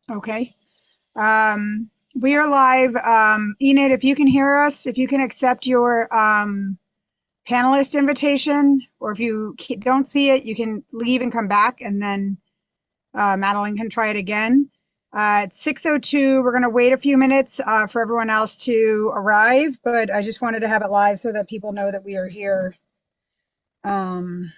Okay. We are live. Enid, if you can hear us, if you can accept your panelist invitation, or if you don't see it, you can leave and come back, and then Madeline can try it again. It's 6:02. We're going to wait a few minutes for everyone else to arrive, but I just wanted to have it live so that people know that we are here. Um,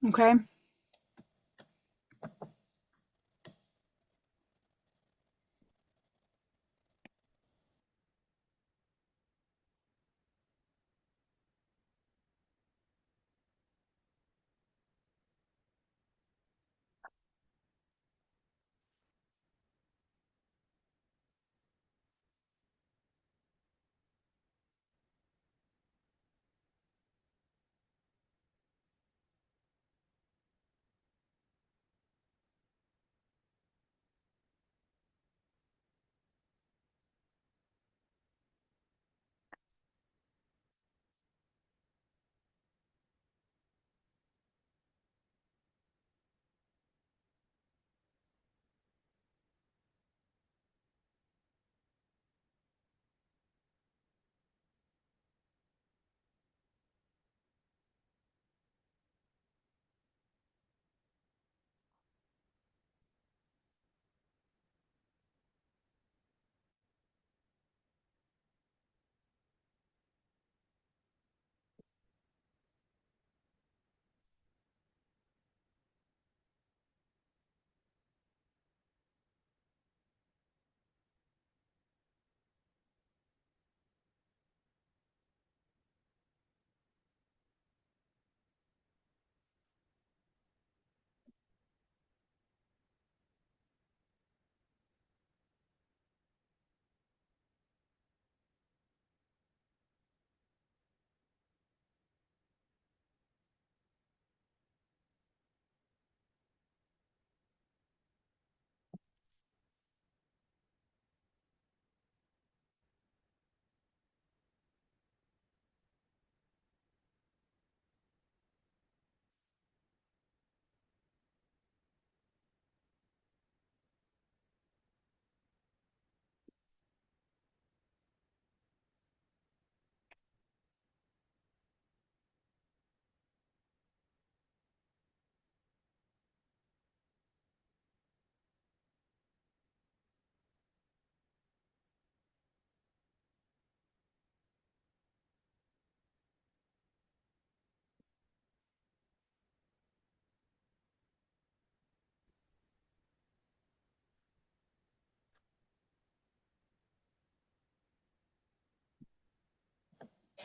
okay.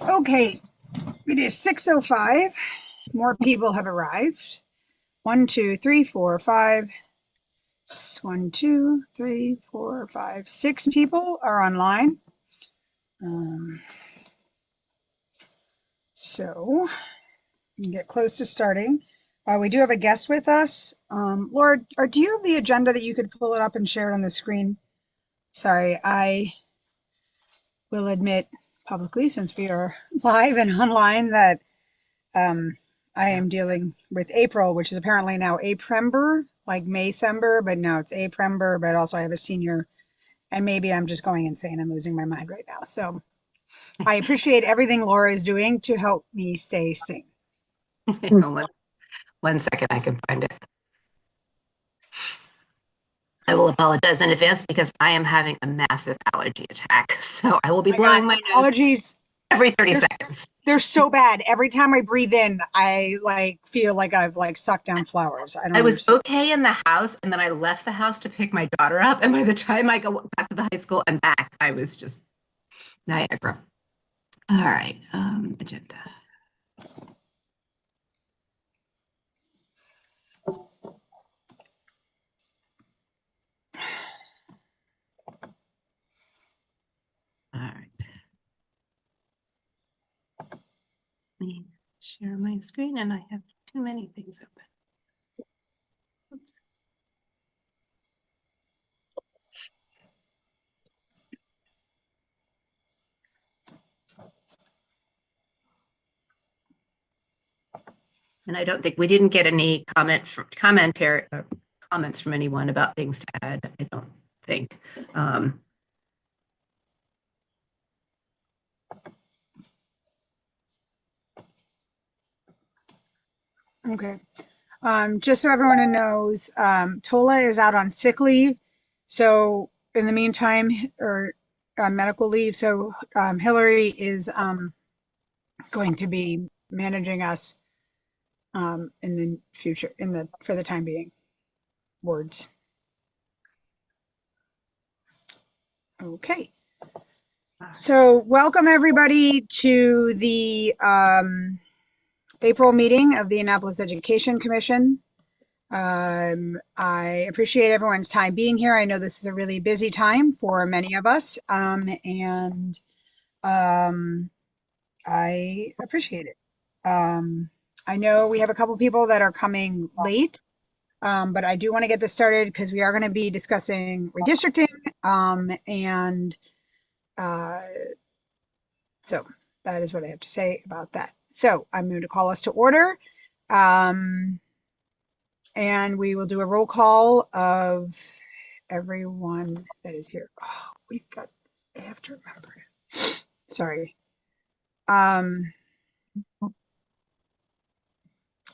Okay. It is 6:05. More people have arrived. One, two, three, four, five. One, two, three, four, five, six people are online. Um, so we can get close to starting. We do have a guest with us. Laura, do you have the agenda that you could pull it up and share it on the screen? Sorry, I will admit publicly, since we are live and online, that um, I am dealing with April, which is apparently now Aprember, like Maycember, but no, it's Aprember. But also, I have a senior, and maybe I'm just going insane. I'm losing my mind right now. So I appreciate everything Laura is doing to help me stay sane. One, 1 second, I can find it. I will apologize in advance because I am having a massive allergy attack. So I will be My God, blowing my nose allergies, every 30 they're, seconds. they're so bad. Every time I breathe in, I like feel like I've like sucked down flowers. I don't I was understand. okay in the house, and then I left the house to pick my daughter up. And by the time I got to the high school and back, I was just Niagara. All right, agenda. All right. Let me share my screen, and I have too many things open. Oops. And I don't think we didn't get any comments from anyone about things to add. I don't think. Okay. Just so everyone knows, Tola is out on sick leave. So in the meantime, or medical leave. So Hillary is going to be managing us in the future, for the time being. Words. Okay. So welcome everybody to the April meeting of the Annapolis Education Commission. I appreciate everyone's time being here. I know this is a really busy time for many of us, and I appreciate it. I know we have a couple people that are coming late, but I do want to get this started because we are going to be discussing redistricting, and so that is what I have to say about that. So I'm going to call us to order. And we will do a roll call of everyone that is here. Oh, I have to remember. Sorry.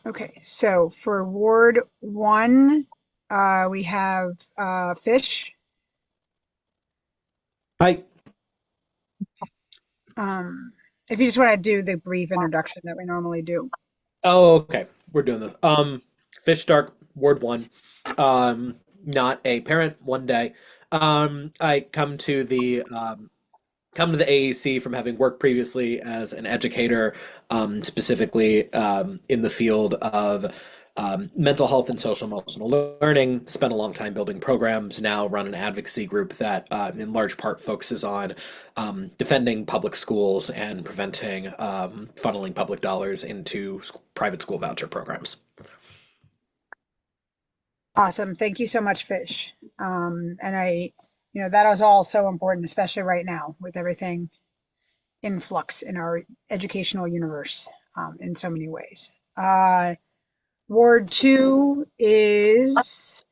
Okay, so for Ward 1, we have Fish. Hi. If you just want to do the brief introduction that we normally do. Oh, okay. We're doing the Fish Dark Ward 1. Not a parent one day. I come to the AEC from having worked previously as an educator, specifically in the field of mental health and social emotional learning. Spent a long time building programs. Now run an advocacy group that, in large part, focuses on defending public schools and preventing funneling public dollars into private school voucher programs. Awesome. Thank you so much, Fish. That is all so important, especially right now with everything in flux in our educational universe, in so many ways. Ward 2 is,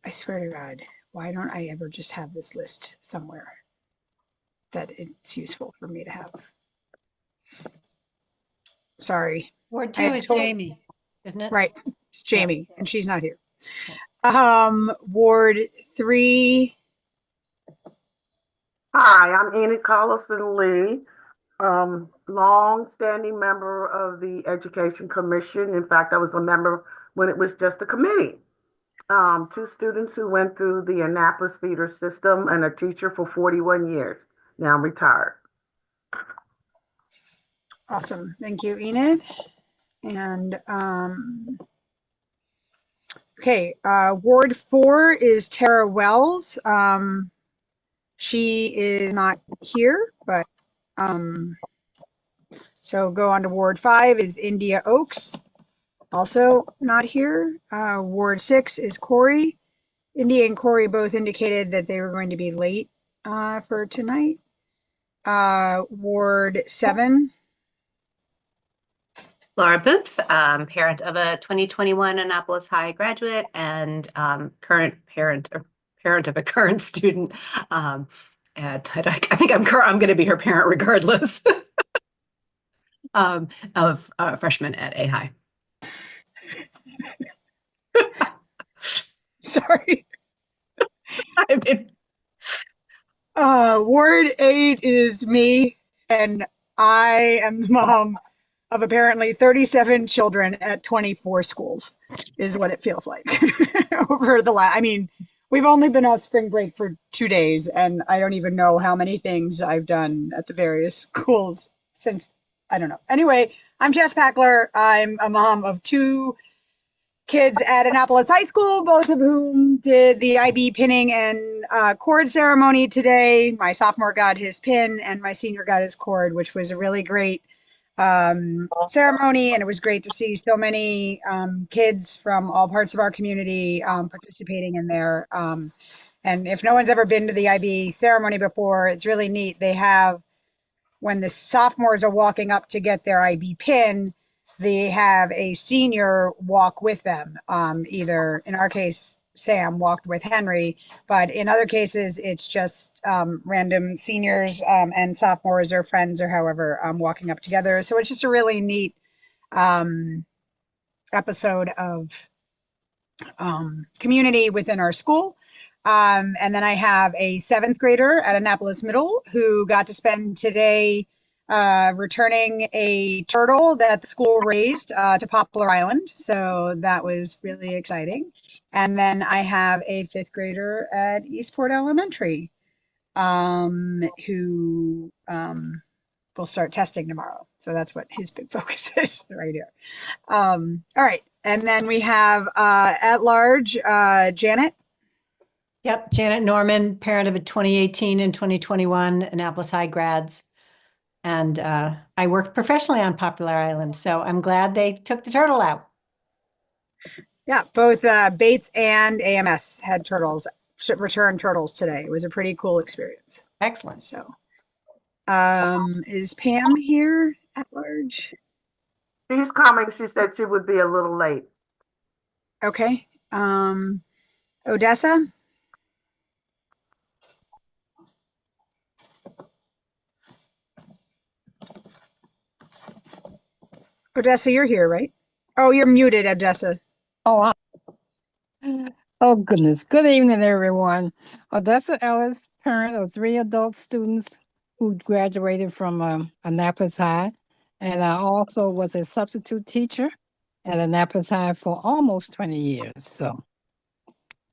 I swear to God, why don't I ever just have this list somewhere that it's useful for me to have? Sorry. Ward 2 is Jamie, isn't it? Right. It's Jamie, and she's not here. Ward 3. Hi, I'm Enid Collison Lee, long-standing member of the Education Commission. In fact, I was a member when it was just a committee. 2 students who went through the Annapolis feeder system and a teacher for 41 years. Now I'm retired. Awesome. Thank you, Enid. And okay, Ward 4 is Tara Wells. She is not here, but so go on to Ward 5 is India Oaks, also not here. Ward 6 is Corey. India and Corey both indicated that they were going to be late for tonight. Ward 7. Laura Booth, parent of a 2021 Annapolis High graduate and current parent of a current student. And I think I'm going to be her parent regardless. Of freshman at A High. Sorry. Ward 8 is me, and I am the mom of apparently 37 children at 24 schools, is what it feels like over the last. I mean, we've only been off spring break for 2 days, and I don't even know how many things I've done at the various schools since. I don't know. Anyway, I'm Jess Packler. I'm a mom of 2 kids at Annapolis High School, both of whom did the IB pinning and cord ceremony today. My sophomore got his pin and my senior got his cord, which was a really great ceremony. And it was great to see so many kids from all parts of our community participating in there. And if no one's ever been to the IB ceremony before, it's really neat. They have, when the sophomores are walking up to get their IB pin, they have a senior walk with them. Either in our case, Sam walked with Henry, but in other cases, it's just random seniors and sophomores or friends or however walking up together. So it's just a really neat episode of community within our school. And then I have a 7th grader at Annapolis Middle who got to spend today returning a turtle that the school raised to Poplar Island. So that was really exciting. And then I have a 5th grader at Eastport Elementary who will start testing tomorrow. So that's what his big focus is right here. All right. And then we have at large Janet. Yep, Janet Norman, parent of a 2018 and 2021 Annapolis High grads. And I worked professionally on Poplar Island, so I'm glad they took the turtle out. Yeah, both Bates and AMS had turtles, return turtles today. It was a pretty cool experience. Excellent. So, is Pam here at large? She's coming. She said she would be a little late. Okay. Odessa? Odessa, you're here, right? Oh, you're muted, Odessa. Oh, oh goodness. Good evening, everyone. Odessa Ellis, parent of 3 adult students who graduated from Annapolis High. And I also was a substitute teacher at Annapolis High for almost 20 years. So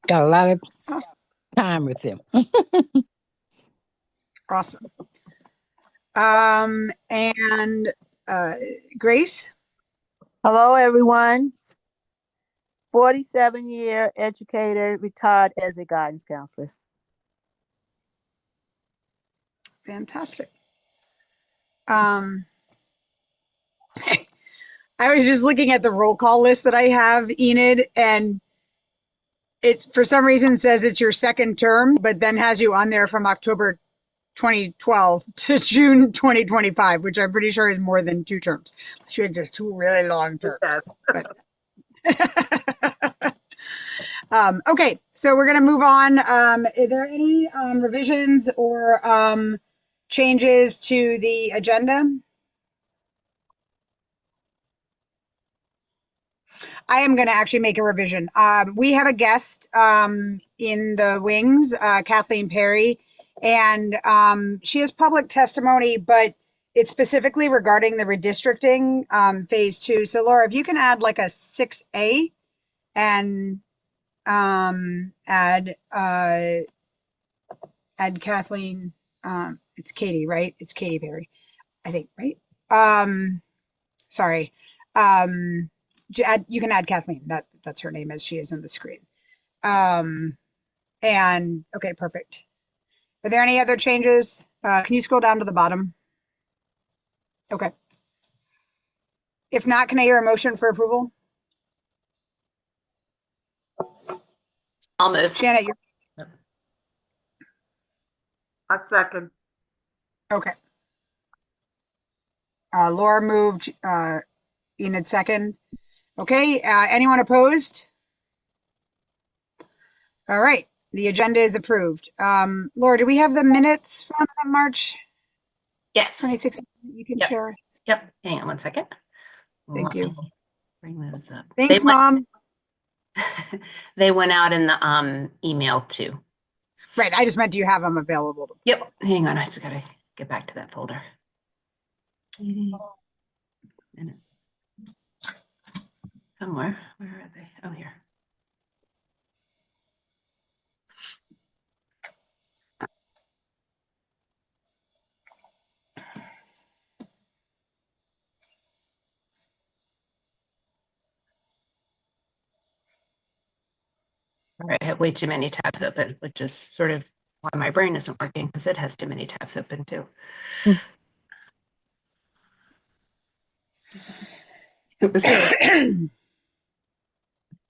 got a lot of time with them. Awesome. And Grace? Hello, everyone. 47-year educator, retired as a guidance counselor. Fantastic. I was just looking at the roll call list that I have, Enid, and it for some reason says it's your 2nd term, but then has you on there from October 2012 to June 2025, which I'm pretty sure is more than 2 terms. She had just 2 really long terms. Yes. But okay, so we're going to move on. Are there any revisions or changes to the agenda? I am going to actually make a revision. We have a guest in the wings, Kathleen Perry, and she has public testimony, but it's specifically regarding the redistricting phase 2. So Laura, if you can add like a 6A and add Kathleen, it's Katie, right? It's Katie Perry, I think, right? Sorry. You can add Kathleen. That's her name as she is in the screen. And okay, perfect. Are there any other changes? Can you scroll down to the bottom? Okay. If not, can I hear a motion for approval? I'll move. Janet, you're I second. okay. Laura moved, Enid second. Okay, anyone opposed? All right, the agenda is approved. Laura, do we have the minutes from the March Yes. 26th? You can Yep. share. Yep. Hang on one second. Thank you. Bring those up. Thanks, Mom. They went out in the email too. Right, I just meant, do you have them available? Yep. Hang on. I just gotta get back to that folder. Minutes. Somewhere. Where are they? Oh, here. All right, I have way too many tabs open, which is sort of why my brain isn't working because it has too many tabs open too. It was good.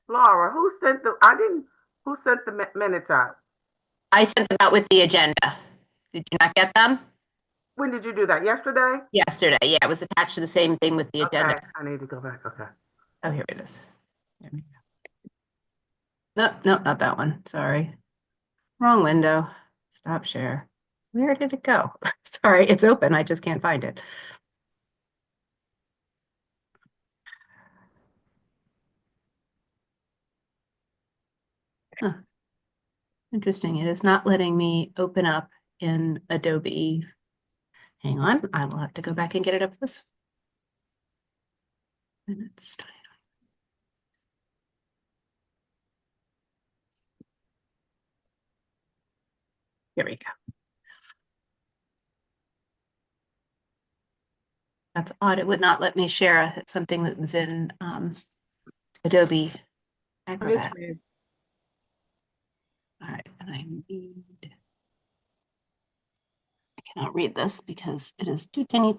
Laura, who sent the minutes out? I sent them out with the agenda. Did you not get them? When did you do that? Yesterday? Yesterday. Yeah, it was attached to the same thing with the Okay, agenda. I need to go back. Okay. Oh, here it is. There we go. No, no, not that one. Sorry. Wrong window. Stop share. Where did it go? Sorry, it's open. I just can't find it. Huh. Interesting. It is not letting me open up in Adobe. Hang on. I will have to go back and get it up this. Minutes. Here we go. That's odd. It would not let me share something that was in Adobe Acrobat. weird. All right, and I cannot read this because it is too tiny.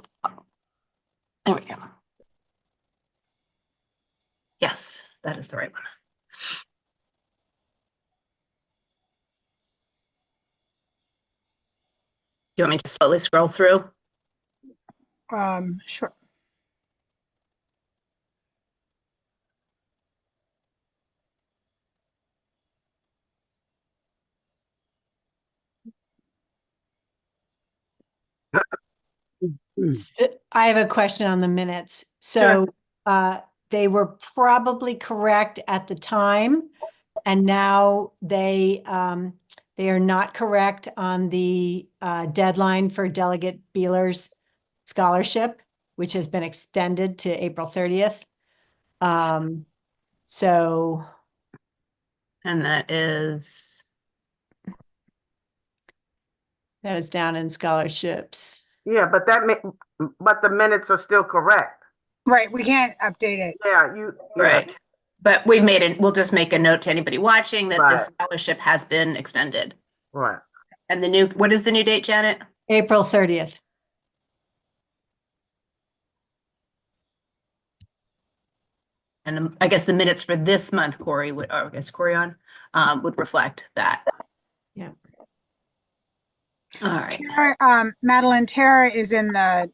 There we go. Yes, that is the right one. You want me to slowly scroll through? Sure. I have a question on the minutes. Sure. So they were probably correct at the time, and now they are not correct on the deadline for Delegate Beeler's scholarship, which has been extended to April 30th. So And that is, that is down in scholarships. Yeah, but but the minutes are still correct. Right, we can't update it. Yeah, yeah. right. But we've made it, we'll just make a note to anybody watching that the Right. scholarship has been extended. Right. And the new, what is the new date, Janet? April 30th. And I guess the minutes for this month, Corey would, or I guess Corey on, would reflect that. Yeah. All right. Tara, Madeline, Tara is in the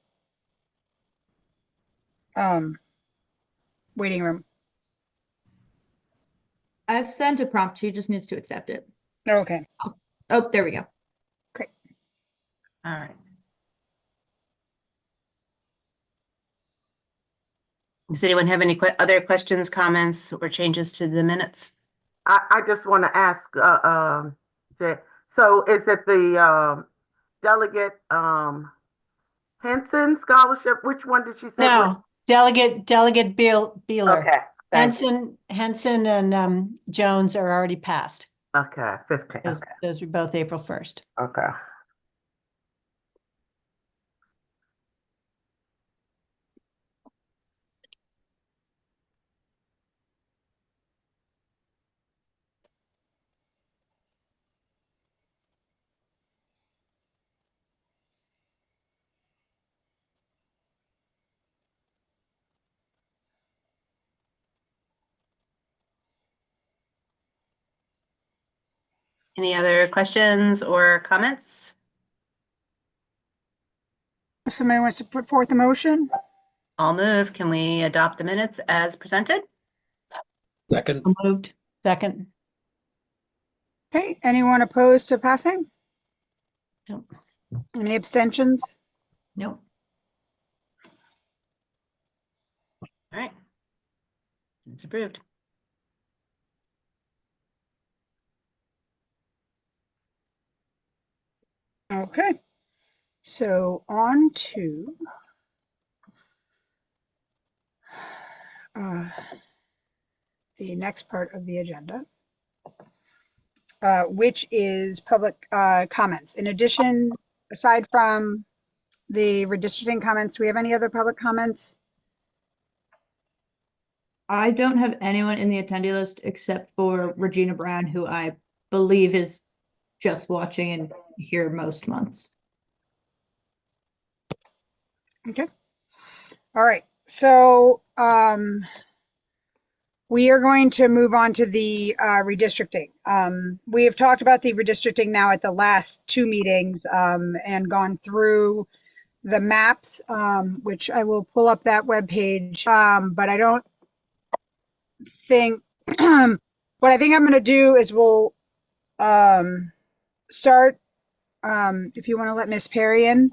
waiting room. I've sent a prompt. She just needs to accept it. Okay. Oh, there we go. All right. Does anyone have any other questions, comments, or changes to the minutes? I just want to ask, Jay, so is it the Delegate Henson scholarship? Which one did she say? No, Delegate Beeler. Okay. Thank you. Henson and Jones are already passed. Okay, 15. Those, Okay. those were both April 1st. Okay. Any other questions or comments? If somebody wants to put forth a motion, I'll move. Can we adopt the minutes as presented? Second. So moved. Second. okay, anyone opposed to passing? Nope. Any abstentions? Nope. All right. It's approved. Okay, so on to the next part of the agenda, which is public comments. In addition, aside from the redistricting comments, do we have any other public comments? I don't have anyone in the attendee list except for Regina Brown, who I believe is just watching and here most months. Okay. All right. So we are going to move on to the redistricting. We have talked about the redistricting now at the last two meetings and gone through the maps, which I will pull up that webpage. But I don't think, what I think I'm going to do is we'll start, if you want to let Miss Perry in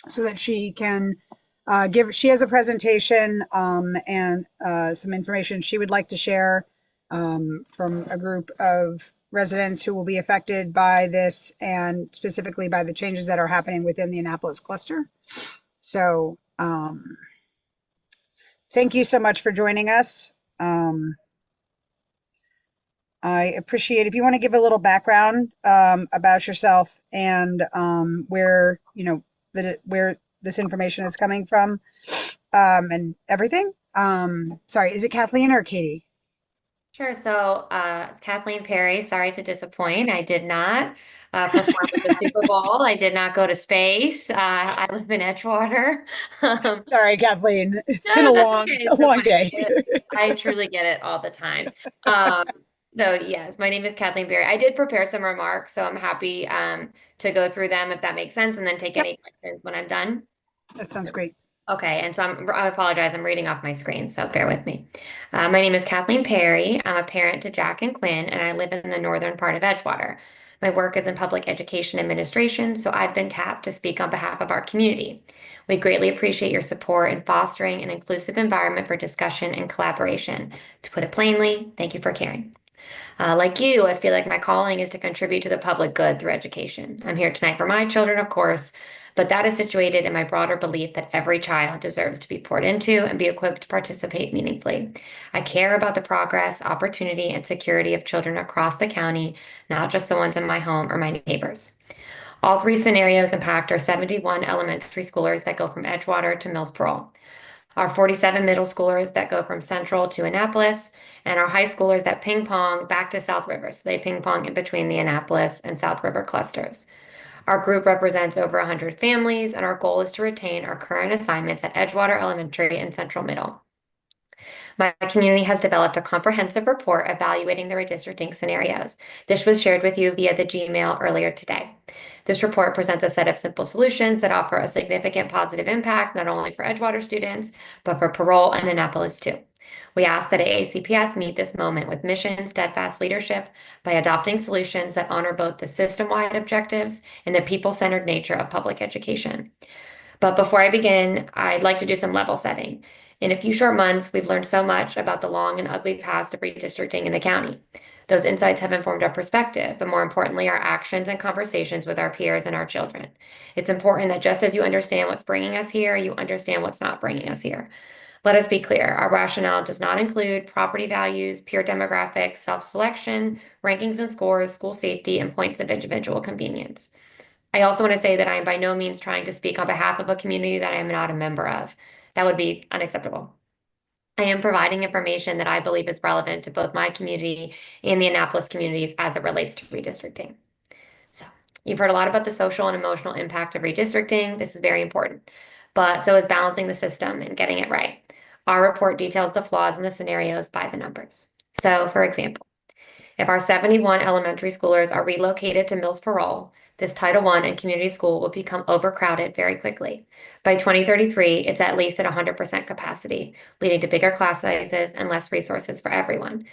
so that she can she has a presentation and some information she would like to share from a group of residents who will be affected by this and specifically by the changes that are happening within the Annapolis cluster. So thank you so much for joining us. I appreciate if you want to give a little background about yourself and where, you know, where this information is coming from and everything. Sorry, is it Kathleen or Katie? Sure. So, it's Kathleen Perry. Sorry to disappoint. I did not perform at the Super Bowl. I did not go to space. I live in Edgewater. Sorry, Kathleen. It's No, been a that's long, okay. a So long day. I truly get it all the time. So yes, my name is Kathleen Berry. I did prepare some remarks, so I'm happy to go through them if that makes sense, and then take any questions when I'm done. That sounds great. Okay, and so I apologize, I'm reading off my screen, so bear with me. My name is Kathleen Perry. I'm a parent to Jack and Quinn, and I live in the northern part of Edgewater. My work is in public education administration, so I've been tapped to speak on behalf of our community. We greatly appreciate your support in fostering an inclusive environment for discussion and collaboration. To put it plainly, thank you for caring. Like you, I feel like my calling is to contribute to the public good through education. I'm here tonight for my children, of course, but that is situated in my broader belief that every child deserves to be poured into and be equipped to participate meaningfully. I care about the progress, opportunity, and security of children across the county, not just the ones in my home or my neighbors. All three scenarios impact our 71 elementary schoolers that go from Edgewater to Mills Parole, our 47 middle schoolers that go from Central to Annapolis, and our high schoolers that ping pong back to South River. So they ping pong in between the Annapolis and South River clusters. Our group represents over 100 families, and our goal is to retain our current assignments at Edgewater Elementary and Central Middle. My community has developed a comprehensive report evaluating the redistricting scenarios. This was shared with you via the Gmail earlier today. This report presents a set of simple solutions that offer a significant positive impact, not only for Edgewater students, but for Parole and Annapolis too. We ask that AACPS meet this moment with mission, steadfast leadership by adopting solutions that honor both the system-wide objectives and the people-centered nature of public education. But before I begin, I'd like to do some level setting. In a few short months, we've learned so much about the long and ugly past of redistricting in the county. Those insights have informed our perspective, but more importantly, our actions and conversations with our peers and our children. It's important that just as you understand what's bringing us here, you understand what's not bringing us here. Let us be clear, our rationale does not include property values, peer demographics, self-selection, rankings and scores, school safety, and points of individual convenience. I also want to say that I am by no means trying to speak on behalf of a community that I am not a member of. That would be unacceptable. I am providing information that I believe is relevant to both my community and the Annapolis communities as it relates to redistricting. So you've heard a lot about the social and emotional impact of redistricting. This is very important, but so is balancing the system and getting it right. Our report details the flaws in the scenarios by the numbers. So for example, if our 71 elementary schoolers are relocated to Mills Parole, this Title I and community school will become overcrowded very quickly. By 2033, it's at least at 100% capacity, leading to bigger class sizes and less resources for everyone.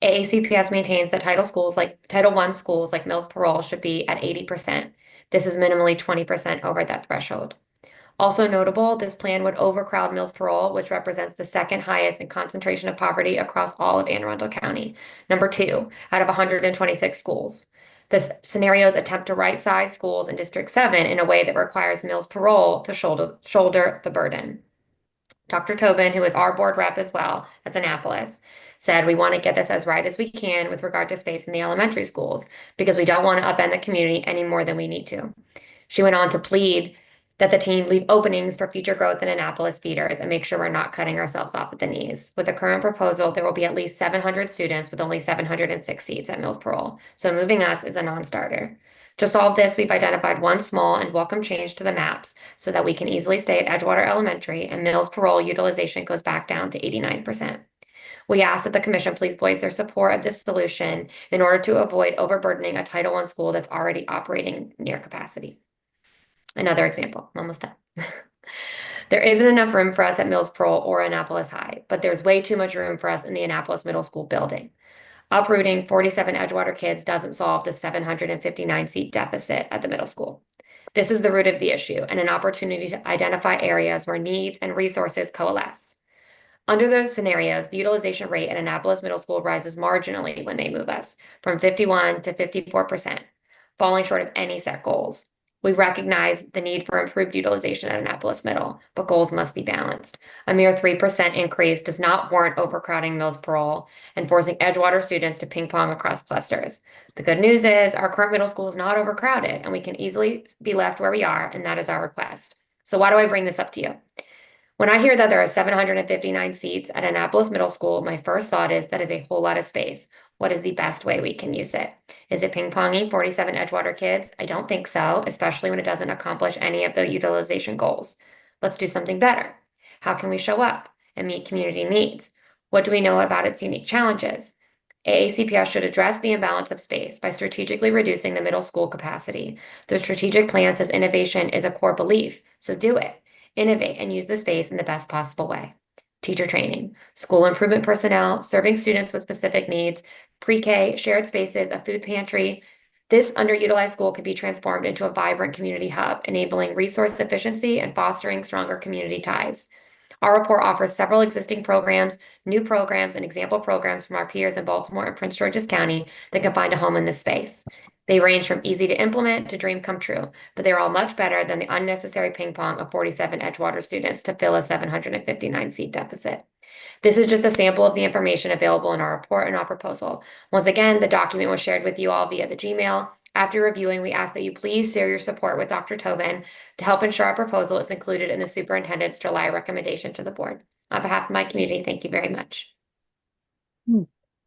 AACPS maintains that Title I schools like Mills Parole should be at 80%. This is minimally 20% over that threshold. Also notable, this plan would overcrowd Mills Parole, which represents the second highest in concentration of poverty across all of Anne Arundel County, number 2 out of 126 schools. This scenarios attempt to right-size schools in District 7 in a way that requires Mills Parole to shoulder the burden. Dr. Tobin, who is our board rep as well as Annapolis, said we want to get this as right as we can with regard to space in the elementary schools because we don't want to upend the community any more than we need to. She went on to plead that the team leave openings for future growth in Annapolis feeders and make sure we're not cutting ourselves off at the knees. With the current proposal, there will be at least 700 students with only 706 seats at Mills Parole, so moving us is a non-starter. To solve this, we've identified one small and welcome change to the maps so that we can easily stay at Edgewater Elementary and Mills Parole utilization goes back down to 89%. We ask that the commission please voice their support of this solution in order to avoid overburdening a Title I school that's already operating near capacity. Another example, I'm almost done. There isn't enough room for us at Mills Pearl or Annapolis High, but there's way too much room for us in the Annapolis Middle School building. Uprooting 47 Edgewater kids doesn't solve the 759 seat deficit at the middle school. This is the root of the issue and an opportunity to identify areas where needs and resources coalesce. Under those scenarios, the utilization rate at Annapolis Middle School rises marginally when they move us from 51 to 54%, falling short of any set goals. We recognize the need for improved utilization at Annapolis Middle, but goals must be balanced. A mere 3% increase does not warrant overcrowding Mills Parole and forcing Edgewater students to ping pong across clusters. The good news is our current middle school is not overcrowded and we can easily be left where we are, and that is our request. So why do I bring this up to you? When I hear that there are 759 seats at Annapolis Middle School, my first thought is that is a whole lot of space. What is the best way we can use it? Is it ping-ponging 47 Edgewater kids? I don't think so, especially when it doesn't accomplish any of the utilization goals. Let's do something better. How can we show up and meet community needs? What do we know about its unique challenges? AACPS should address the imbalance of space by strategically reducing the middle school capacity. The strategic plan says innovation is a core belief, so do it. Innovate and use the space in the best possible way. Teacher training, school improvement personnel, serving students with specific needs, pre-K, shared spaces, a food pantry. This underutilized school could be transformed into a vibrant community hub, enabling resource efficiency and fostering stronger community ties. Our report offers several existing programs, new programs, and example programs from our peers in Baltimore and Prince George's County that can find a home in this space. They range from easy to implement to dream come true, but they're all much better than the unnecessary ping pong of 47 Edgewater students to fill a 759 seat deficit. This is just a sample of the information available in our report and our proposal. Once again, the document was shared with you all via the Gmail. After reviewing, we ask that you please share your support with Dr. Tobin to help ensure our proposal is included in the superintendent's July recommendation to the board. On behalf of my community, thank you very much.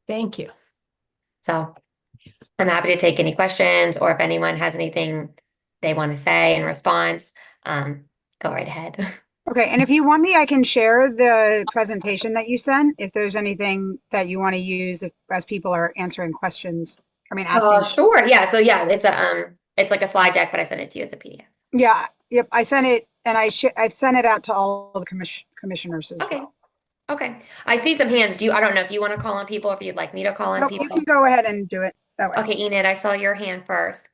Thank you. So I'm happy to take any questions, or if anyone has anything they want to say in response, go right ahead. Okay, and if you want me, I can share the presentation that you sent if there's anything that you want to use as people are answering questions. I mean, asking. Sure. Yeah. So yeah, it's like a slide deck, but I sent it to you as a PDF. Yeah. Yep. I sent it, and I've sent it out to all the commissioners as Okay. well. Okay. I see some hands. I don't know if you want to call on people, if you'd like me to call on Nope, people. you can go ahead and do it that way. Okay, Enid, I saw your hand first.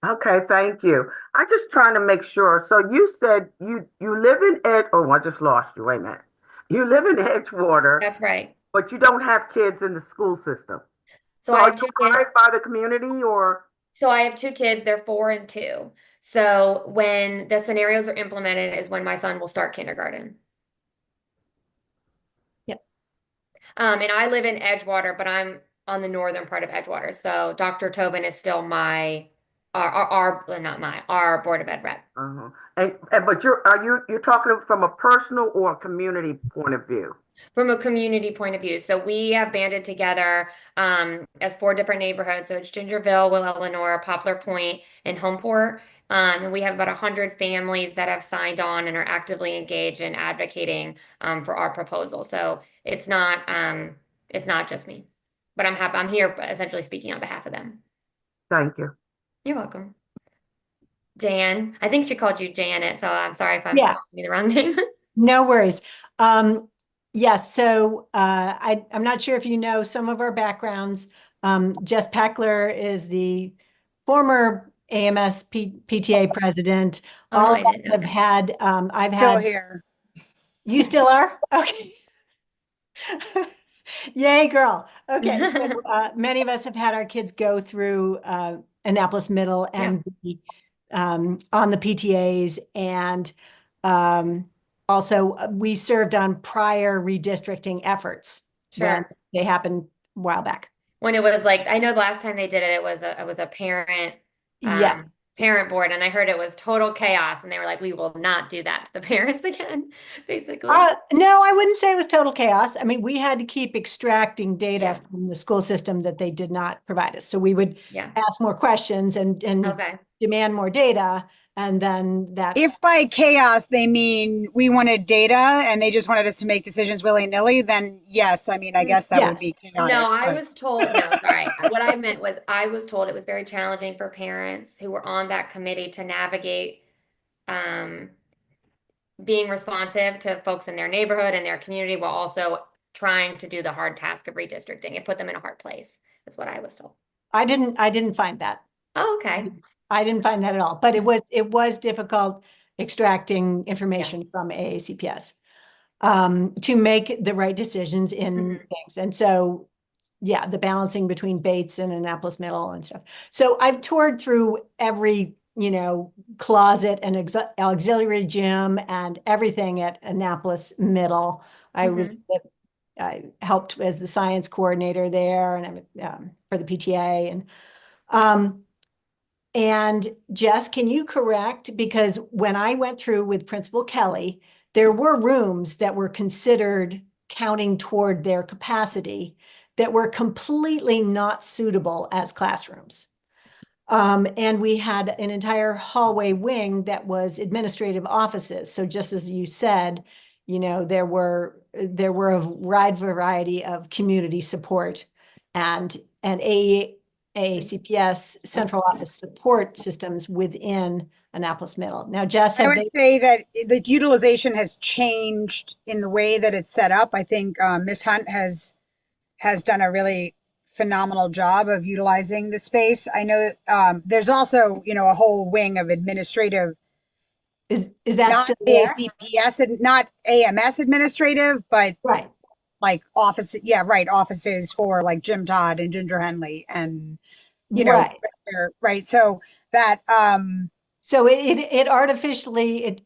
Okay, thank you. I'm just trying to make sure. So you said you live in I just lost you. Wait a minute. You live in Edgewater, That's right. but you don't have kids in the school system. So I are have two you kids. hired by the community or? So I have two kids. They're 4 and 2. So when the scenarios are implemented is when my son will start kindergarten. Yep. And I live in Edgewater, but I'm on the northern part of Edgewater. So Dr. Tobin is still our Board of Ed rep. Uh-huh. But you're talking from a personal or a community point of view? From a community point of view. So we have banded together as 4 different neighborhoods. So it's Gingerville, Will Eleanor, Poplar Point, and Homeport. And we have about 100 families that have signed on and are actively engaged in advocating for our proposal. So it's not just me, but I'm here essentially speaking on behalf of them. Thank you. You're welcome. Jan, I think she called you Janet, so I'm sorry if I'm Yeah. calling you the wrong name. No worries. Yes, so I'm not sure if you know some of our backgrounds. Jess Packler is the former AMS PTA president. Oh, All no, of I us didn't know have that. had, I've Still had, here. you still are? Okay. Yay, girl. Okay. So, many of us have had our kids go through Annapolis Middle and be on the PTAs, and also we served on prior redistricting efforts when Sure. they happened a while back. When it was like, I know the last time they did it, it was a parent Yes. parent board, and I heard it was total chaos, and they were like, we will not do that to the parents again, basically. No, I wouldn't say it was total chaos. I mean, we had to keep extracting data Yeah. from the school system that they did not provide us. So we would Yeah. ask more questions and Okay. demand more data. And then that, If by chaos they mean we wanted data and they just wanted us to make decisions willy-nilly, then yes, I mean, I guess that would be chaotic. No, I but- was told, no, sorry. What I meant was I was told it was very challenging for parents who were on that committee to navigate being responsive to folks in their neighborhood and their community while also trying to do the hard task of redistricting. It put them in a hard place. That's what I was told. I didn't find that. Oh, okay. I didn't find that at all, but it was difficult extracting information from AACPS to make the right decisions in Mhm. things. And so, yeah, the balancing between Bates and Annapolis Middle and stuff. So I've toured through every, closet and auxiliary gym and everything at Annapolis Middle. I helped as the science coordinator there and for the PTA and Jess, can you correct? Because when I went through with Principal Kelly, there were rooms that were considered counting toward their capacity that were completely not suitable as classrooms. And we had an entire hallway wing that was administrative offices. So just as you said, there were a wide variety of community support and AACPS central office support systems within Annapolis Middle. Now, Jess, I would say that the utilization has changed in the way that it's set up. I think Ms. Hunt has done a really phenomenal job of utilizing the space. I know there's also, a whole wing of administrative, is that not still there? ACPS and not AMS administrative, but Right. like offices for like Jim Todd and Ginger Henley and, Right. right. So that, So it artificially,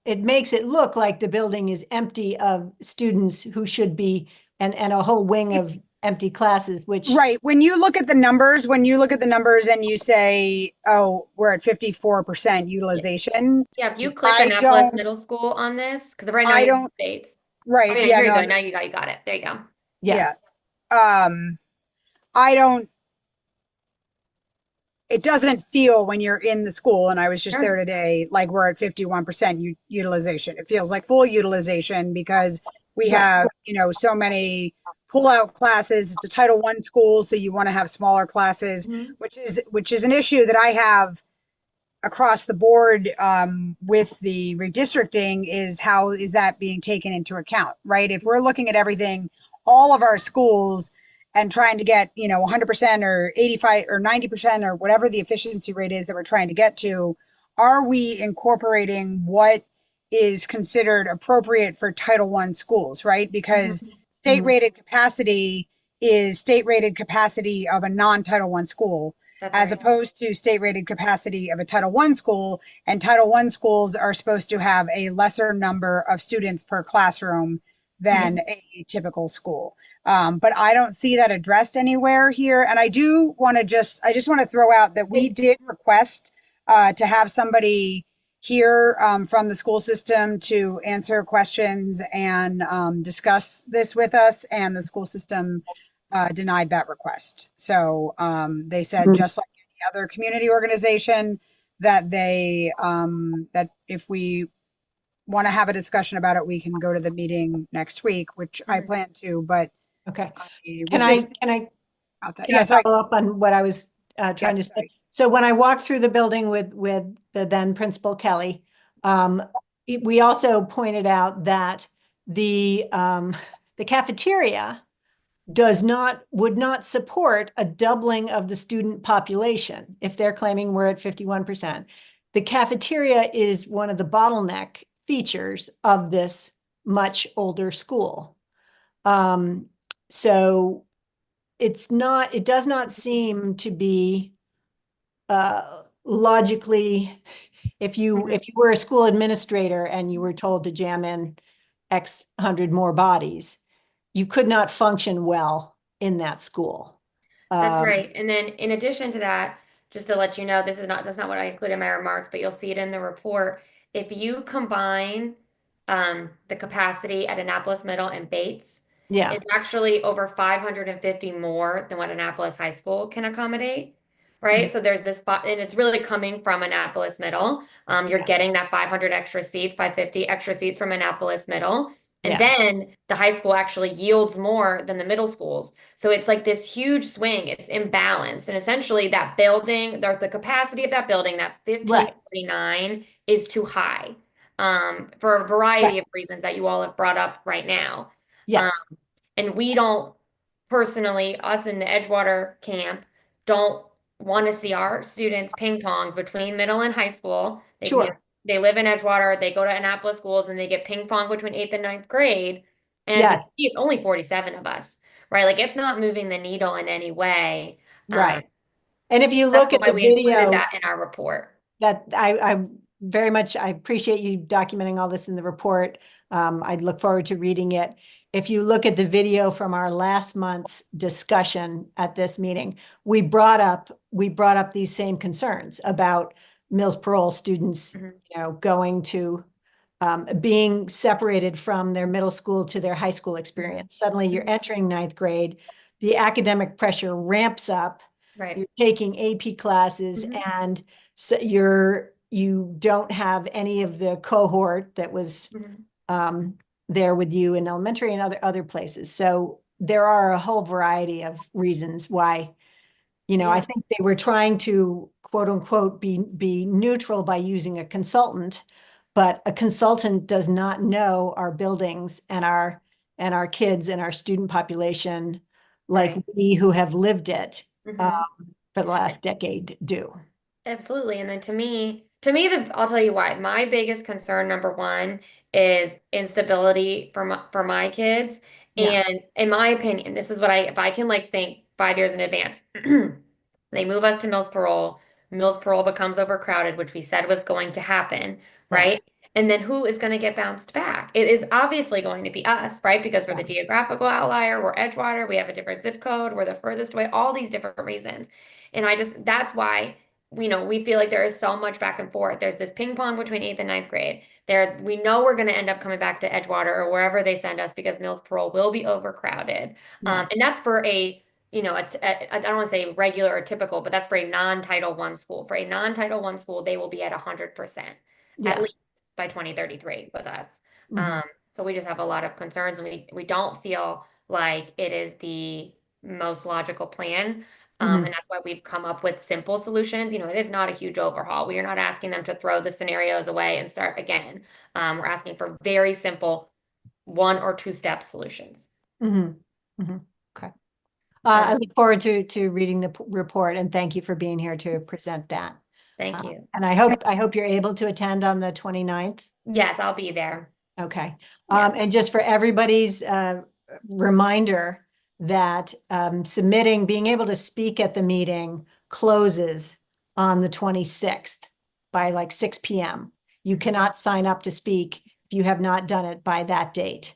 it makes it look like the building is empty of students who should be, and a whole wing of empty classes, which. right. When you look at the numbers and you say, oh, we're at 54% utilization. Yeah, if you click I Annapolis don't- Middle School on this, because right now I you don't- have Bates. Right. Okay, Yeah. here you no, go. Now you got it. There you go. Yeah. It doesn't feel when you're in the school, and I was just there today, like we're at 51% utilization. It feels like full utilization because we have, so many pull-out classes. It's a Title I school, so you want to have smaller classes, Mhm. which is an issue that I have across the board with the redistricting is how is that being taken into account, right? If we're looking at everything, all of our schools and trying to get, 100% or 85 or 90% or whatever the efficiency rate is that we're trying to get to, are we incorporating what is considered appropriate for Title I schools, right? Because state rated capacity is state rated capacity of a non-Title I school, That's as right. opposed to state rated capacity of a Title I school. And Title I schools are supposed to have a lesser number of students per classroom than a typical school. But I don't see that addressed anywhere here. And I just want to throw out that we did request to have somebody here from the school system to answer questions and discuss this with us. And the school system denied that request. So they said, just like any other community organization, that that if we want to have a discussion about it, we can go to the meeting next week, which I plan to, but Okay. it Can was I just about that. can Yeah, I sorry. follow up on what I was trying to say? sorry. So when I walked through the building with the then Principal Kelly, we also pointed out that the cafeteria would not support a doubling of the student population if they're claiming we're at 51%. The cafeteria is one of the bottleneck features of this much older school. So it does not seem to be logically, if you were a school administrator and you were told to jam in X hundred more bodies, you could not function well in that school. That's right. And then in addition to that, just to let you know, that's not what I included in my remarks, but you'll see it in the report. If you combine the capacity at Annapolis Middle and Bates, Yeah. it's actually over 550 more than what Annapolis High School can accommodate. Right. So there's this spot, and it's really coming from Annapolis Middle. You're getting that 500 extra seats, 550 extra seats from Annapolis Middle. And then the high school actually yields more than the middle schools. So it's like this huge swing. It's imbalance. And essentially that building, the capacity of that building, that 1549 is too high for a variety of reasons that you all have brought up right now. Yes, And we don't personally, us in the Edgewater camp, don't want to see our students ping pong between middle and high school. sure. They live in Edgewater, they go to Annapolis schools, and they get ping pong between 8th and 9th grade. And as you Yes, can see, it's only 47 of us, right? Like it's not moving the needle in any way. right. And if you That's look at why the we included video, that in our report. that I very much, I appreciate you documenting all this in the report. I'd look forward to reading it. If you look at the video from our last month's discussion at this meeting, we brought up these same concerns about Mills Parole students, Mhm. going to being separated from their middle school to their high school experience. Suddenly you're entering 9th grade, the academic pressure ramps up. Right. You're taking AP classes Mhm. and so you don't have any of the cohort that was Mhm. there with you in elementary and other places. So there are a whole variety of reasons why, I Yeah. think they were trying to quote unquote be neutral by using a consultant, but a consultant does not know our buildings and our kids and our student population like Right. we who have lived it Mhm. for the last decade do. Absolutely. And then I'll tell you why. My biggest concern, number one, is instability for my kids. Yeah. And in my opinion, this is what if I can like think 5 years in advance, they move us to Mills Parole. Mills Parole becomes overcrowded, which we said was going to happen, Yeah. right? And then who is going to get bounced back? It is obviously going to be us, right? Because we're Yeah. the geographical outlier, we're Edgewater, we have a different zip code, we're the furthest away, all these different reasons. And that's why we feel like there is so much back and forth. There's this ping pong between 8th and 9th grade. We know we're going to end up coming back to Edgewater or wherever they send us because Mills Parole will be overcrowded. Yeah. And that's for I don't want to say regular or typical, but that's for a non-Title I school. For a non-Title I school, they will be at 100% Yeah. at least by 2033 with us. Mhm. So we just have a lot of concerns, and we don't feel like it is the most logical plan. Mhm. And that's why we've come up with simple solutions. It is not a huge overhaul. We are not asking them to throw the scenarios away and start again. We're asking for very simple 1 or 2-step solutions. Mhm. Mhm. Okay. I look forward to reading the report, and thank you for being here to present that. Thank you. And I hope you're able to attend on the 29th. Yes, I'll be there. Okay. Yes. And just for everybody's reminder that being able to speak at the meeting closes on the 26th by like 6 p.m. You cannot sign up to speak if you have not done it by that date.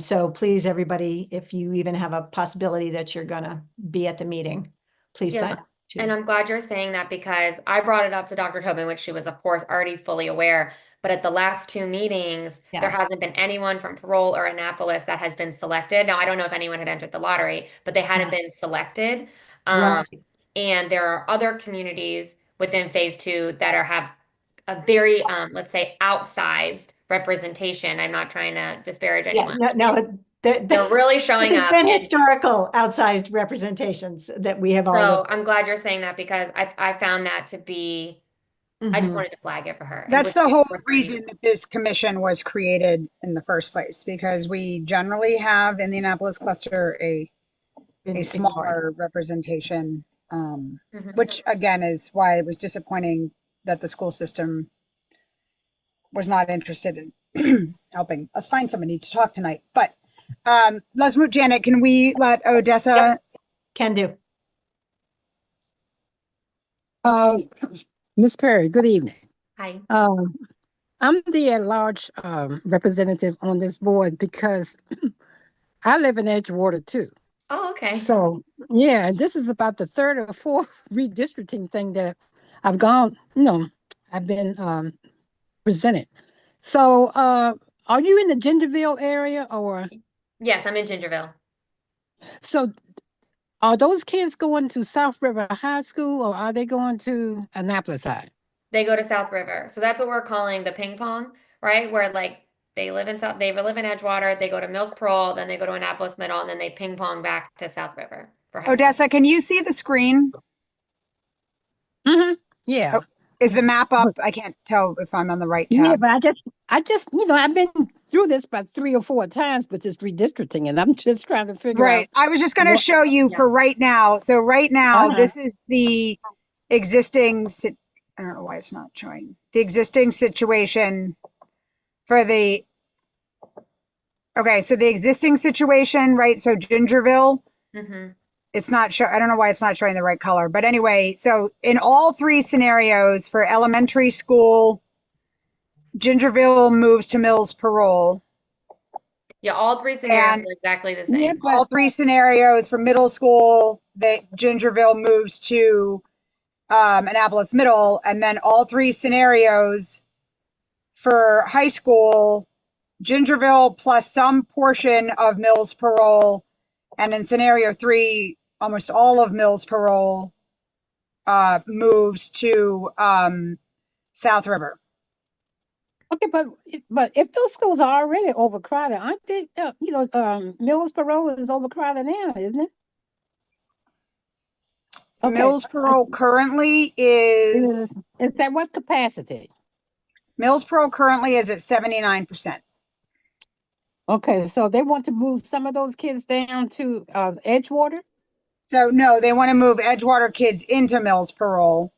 So please, everybody, if you even have a possibility that you're gonna be at the meeting, please Yes, sign up. And I'm glad you're saying that because I brought it up to Dr. Tobin, which she was, of course, already fully aware. But at the last 2 meetings, Yeah. there hasn't been anyone from Parole or Annapolis that has been selected. Now, I don't know if anyone had entered the lottery, but they hadn't been selected. Right. And there are other communities within phase 2 that have a very, let's say, outsized representation. I'm not trying to disparage Yeah, anyone. no, They're really showing this has up. been and- historical outsized representations that we have all. So I'm glad you're saying that because I found that to be, I just Mhm. wanted to flag it for her. and That's which the is whole worth reason that this commission was created in the first place, because we generally have in the Annapolis cluster a Been smaller representation, Mhm. which again is why it was disappointing that the school system was not interested in helping us find somebody to talk tonight. But let's move. Janet, can we let Odessa? Can do. Ms. Perry, good evening. Hi. I'm the at-large representative on this board because I live in Edgewater too. Oh, okay. So yeah, this is about the third or fourth redistricting thing that I've been presented. So are you in the Gingerville area or? Yes, I'm in Gingerville. So are those kids going to South River High School or are they going to Annapolis High? They go to South River. So that's what we're calling the ping pong, right? Where like they live in Edgewater, they go to Mills Parole, then they go to Annapolis Middle, and then they ping pong back to South River for high school. Odessa, can you see the screen? Mm-hmm. Yeah. Is the map up? I can't tell if I'm on the right Yeah, tab. but I've been through this about 3 or 4 times with this redistricting, and I'm just trying to figure out Right. I was just going to what. show you for right now. So right now, Uh-huh. this is the existing, I don't know why it's not showing the existing situation for the, okay. So the existing situation, right? So Gingerville, Mm-hmm. it's not show. I don't know why it's not showing the right color, but anyway, so in all three scenarios for elementary school, Gingerville moves to Mills Parole. Yeah, all three scenarios And are exactly the Yeah, same. but all three scenarios for middle school, that Gingerville moves to Annapolis Middle, and then all three scenarios for high school, Gingerville plus some portion of Mills Parole, and in scenario 3, almost all of Mills Parole moves to South River. okay, but if those schools are already overcrowded, aren't they? Mills Parole is overcrowded now, isn't it? Okay. Mills Parole currently is Is that what capacity? Mills Parole currently is at 79%. Okay, so they want to move some of those kids down to Edgewater? So no, they want to move Edgewater kids into Mills Parole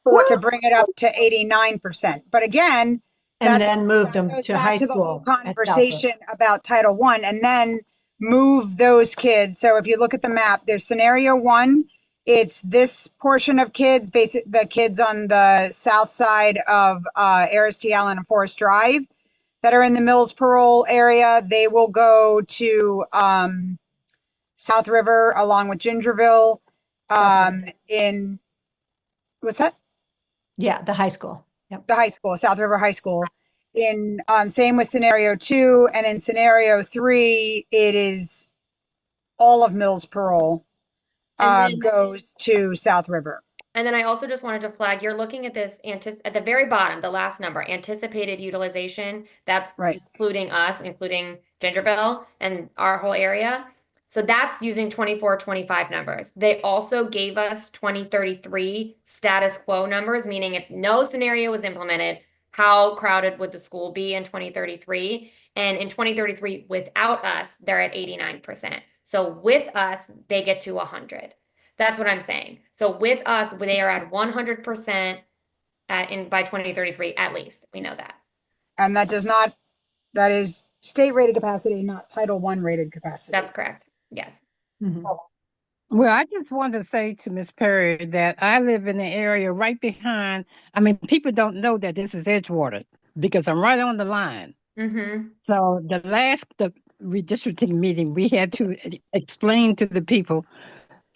to bring it up to 89%. But again, And that's, then move that them goes to back high to the whole school at Southwood. conversation about Title I, and then move those kids. So if you look at the map, there's scenario 1. It's this portion of kids, the kids on the south side of Aris T. Allen and Forest Drive that are in the Mills Parole area. They will go to South River along with Gingerville. In what's that? Yeah, the high school. Yep. The high school, South River High School. In same with scenario 2, and in scenario 3, it is all of Mills Parole And then- goes to South River. And then I also just wanted to flag, you're looking at this at the very bottom, the last number, anticipated utilization. That's Right. including us, including Gingerville and our whole area. So that's using 24-25 numbers. They also gave us 2033 status quo numbers, meaning if no scenario was implemented, how crowded would the school be in 2033? And in 2033, without us, they're at 89%. So with us, they get to 100. That's what I'm saying. So with us, they are at 100% by 2033 at least. We know that. And that is state rated capacity, not Title I rated capacity. That's correct. Yes. Mhm. Well, I just wanted to say to Ms. Perry that I live in the area right behind. I mean, people don't know that this is Edgewater because I'm right on the line. Mm-hmm. So the redistricting meeting, we had to explain to the people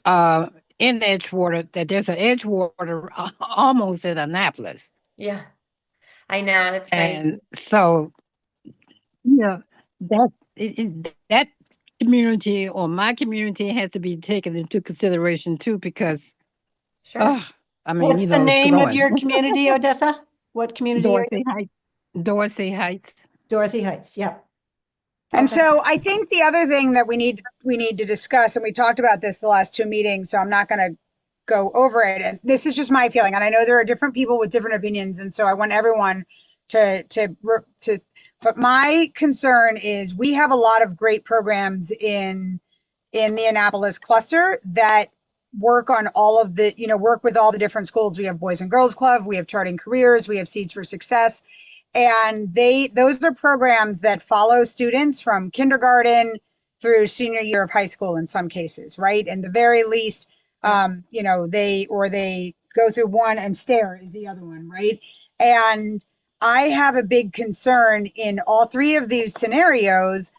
in Edgewater that there's an Edgewater almost in Annapolis. Yeah. I know. It's crazy. And so, that community or my community has to be taken into consideration too, because, Sure. I mean, What's the it's name of growing. your community, Odessa? What community? are you- Dorothy Heights. Dorothy Heights. Dorothy Heights. Yep. And Okay. so I think the other thing that we need to discuss, and we talked about this the last 2 meetings, so I'm not going to go over it. And this is just my feeling, and I know there are different people with different opinions, and so I want everyone to. But my concern is we have a lot of great programs in the Annapolis cluster that work on all of the, work with all the different schools. We have Boys and Girls Club, we have Charting Careers, we have Seeds for Success. And those are programs that follow students from kindergarten through senior year of high school in some cases, right? And the very least, they go through one, and STAIR is the other one, right? And I have a big concern in all three of these scenarios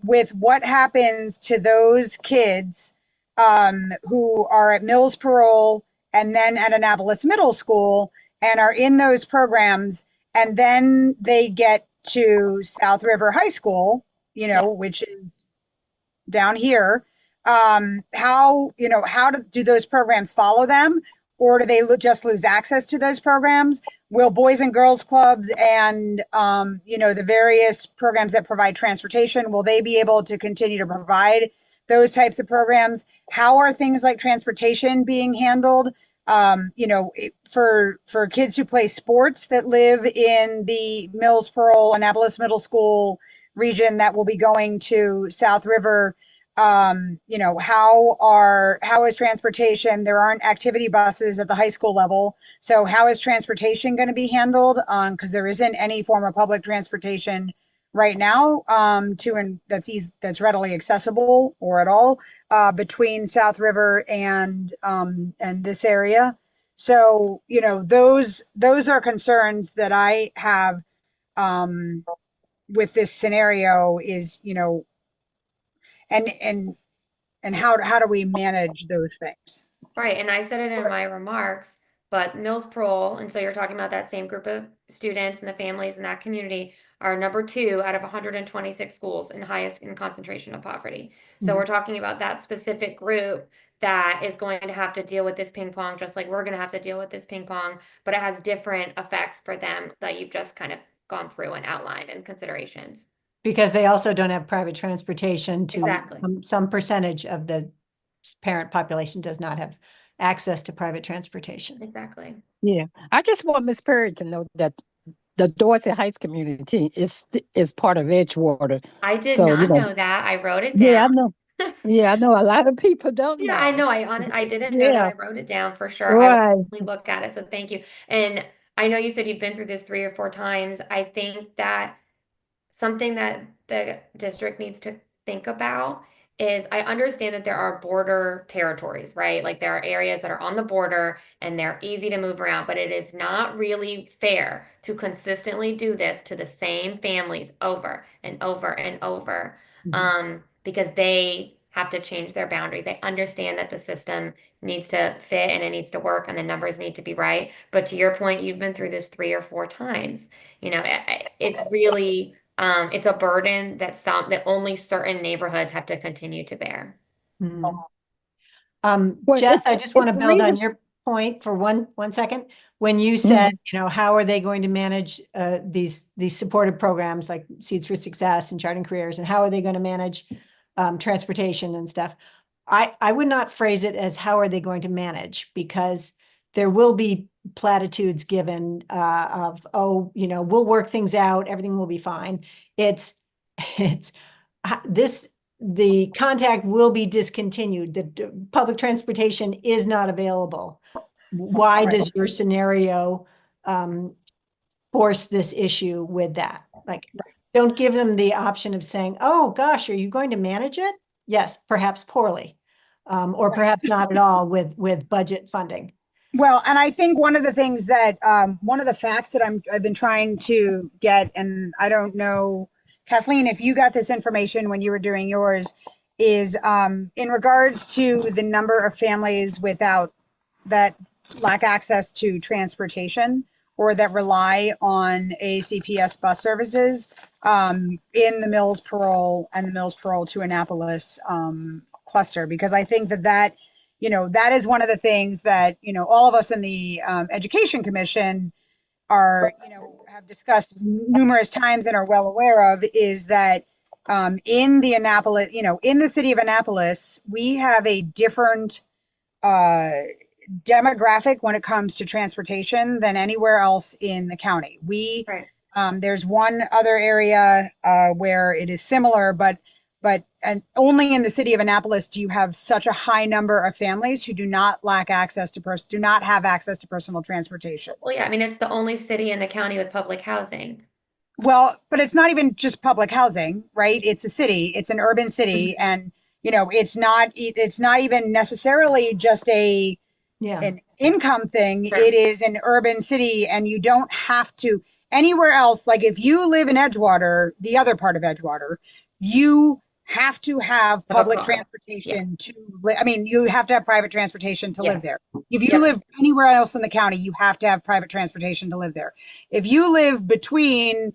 with what happens to those kids who are at Mills Parole and then at Annapolis Middle School and are in those programs. And then they get to South River High School, which is down here. How do those programs follow them? Or do they just lose access to those programs? Will Boys and Girls Clubs and, the various programs that provide transportation, will they be able to continue to provide those types of programs? How are things like transportation being handled for kids who play sports that live in the Mills Pearl, Annapolis Middle School region that will be going to South River, how is transportation? There aren't activity buses at the high school level. So how is transportation going to be handled? Because there isn't any form of public transportation right now that's readily accessible or at all between South River and this area. So, those are concerns that I have with this scenario is, and how do we manage those things? Right, and I said it in my remarks, but Mills Pearl, and so you're talking about that same group of students and the families in that community are number 2 out of 126 schools in highest in concentration of poverty. So we're talking about that specific group that is going to have to deal with this ping pong, just like we're going to have to deal with this ping pong, but it has different effects for them that you've just kind of gone through and outlined in considerations. Because they also don't have private transportation to Exactly. Some percentage of the parent population does not have access to private transportation. Exactly. Yeah, I just want Miss Perry to know that the Dorset Heights community is part of Edgewater. I did So, not know that. I wrote it Yeah, I down. know. Yeah, I know a lot of people don't Yeah, know. I know. I didn't know that. Yeah, I wrote it down for sure. I will right. definitely look at it. So thank you. And I know you said you've been through this 3 or 4 times. I think that something that the district needs to think about is I understand that there are border territories, right? Like there are areas that are on the border and they're easy to move around, but it is not really fair to consistently do this to the same families over and over and over, because they have to change their boundaries. I understand that the system needs to fit and it needs to work and the numbers need to be right. But to your point, you've been through this 3 or 4 times. It's really it's a burden that only certain neighborhoods have to continue to bear. Mhm. Well, Jess, I just want to the build on reason- your point for one second. When you said, how are they going to manage these supportive programs like Seeds for Success and Charting Careers, and how are they going to manage transportation and stuff? I would not phrase it as how are they going to manage, because there will be platitudes given of, we'll work things out, everything will be fine. The contact will be discontinued. The public transportation is not available. Why does your scenario force this issue with that? Like, don't give them the option of saying, oh gosh, are you going to manage it? Yes, perhaps poorly, or perhaps not at all with budget funding. Well, and I think one of the things that one of the facts that I've been trying to get, and I don't know, Kathleen, if you got this information when you were doing yours, is in regards to the number of families that lack access to transportation or that rely on ACPS bus services in the Mills Pearl and the Mills Pearl to Annapolis cluster, because I think that is one of the things that, all of us in the Education Commission have discussed numerous times and are well aware of, is that in the Annapolis, in the city of Annapolis, we have a different demographic when it comes to transportation than anywhere else in the county. There's one other area where it is similar, but only in the city of Annapolis do you have such a high number of families who do not have access to personal transportation. Well, yeah, I mean, it's the only city in the county with public housing. Well, but it's not even just public housing, right? It's a city, it's an urban city, and it's not even necessarily just an income thing. Sure. It is an urban city, and you don't have to anywhere else. Like if you live in Edgewater, the other part of Edgewater, you have to have public transportation you have to have private transportation to live there. If you live anywhere else in the county, you have to have private transportation to live there. If you live between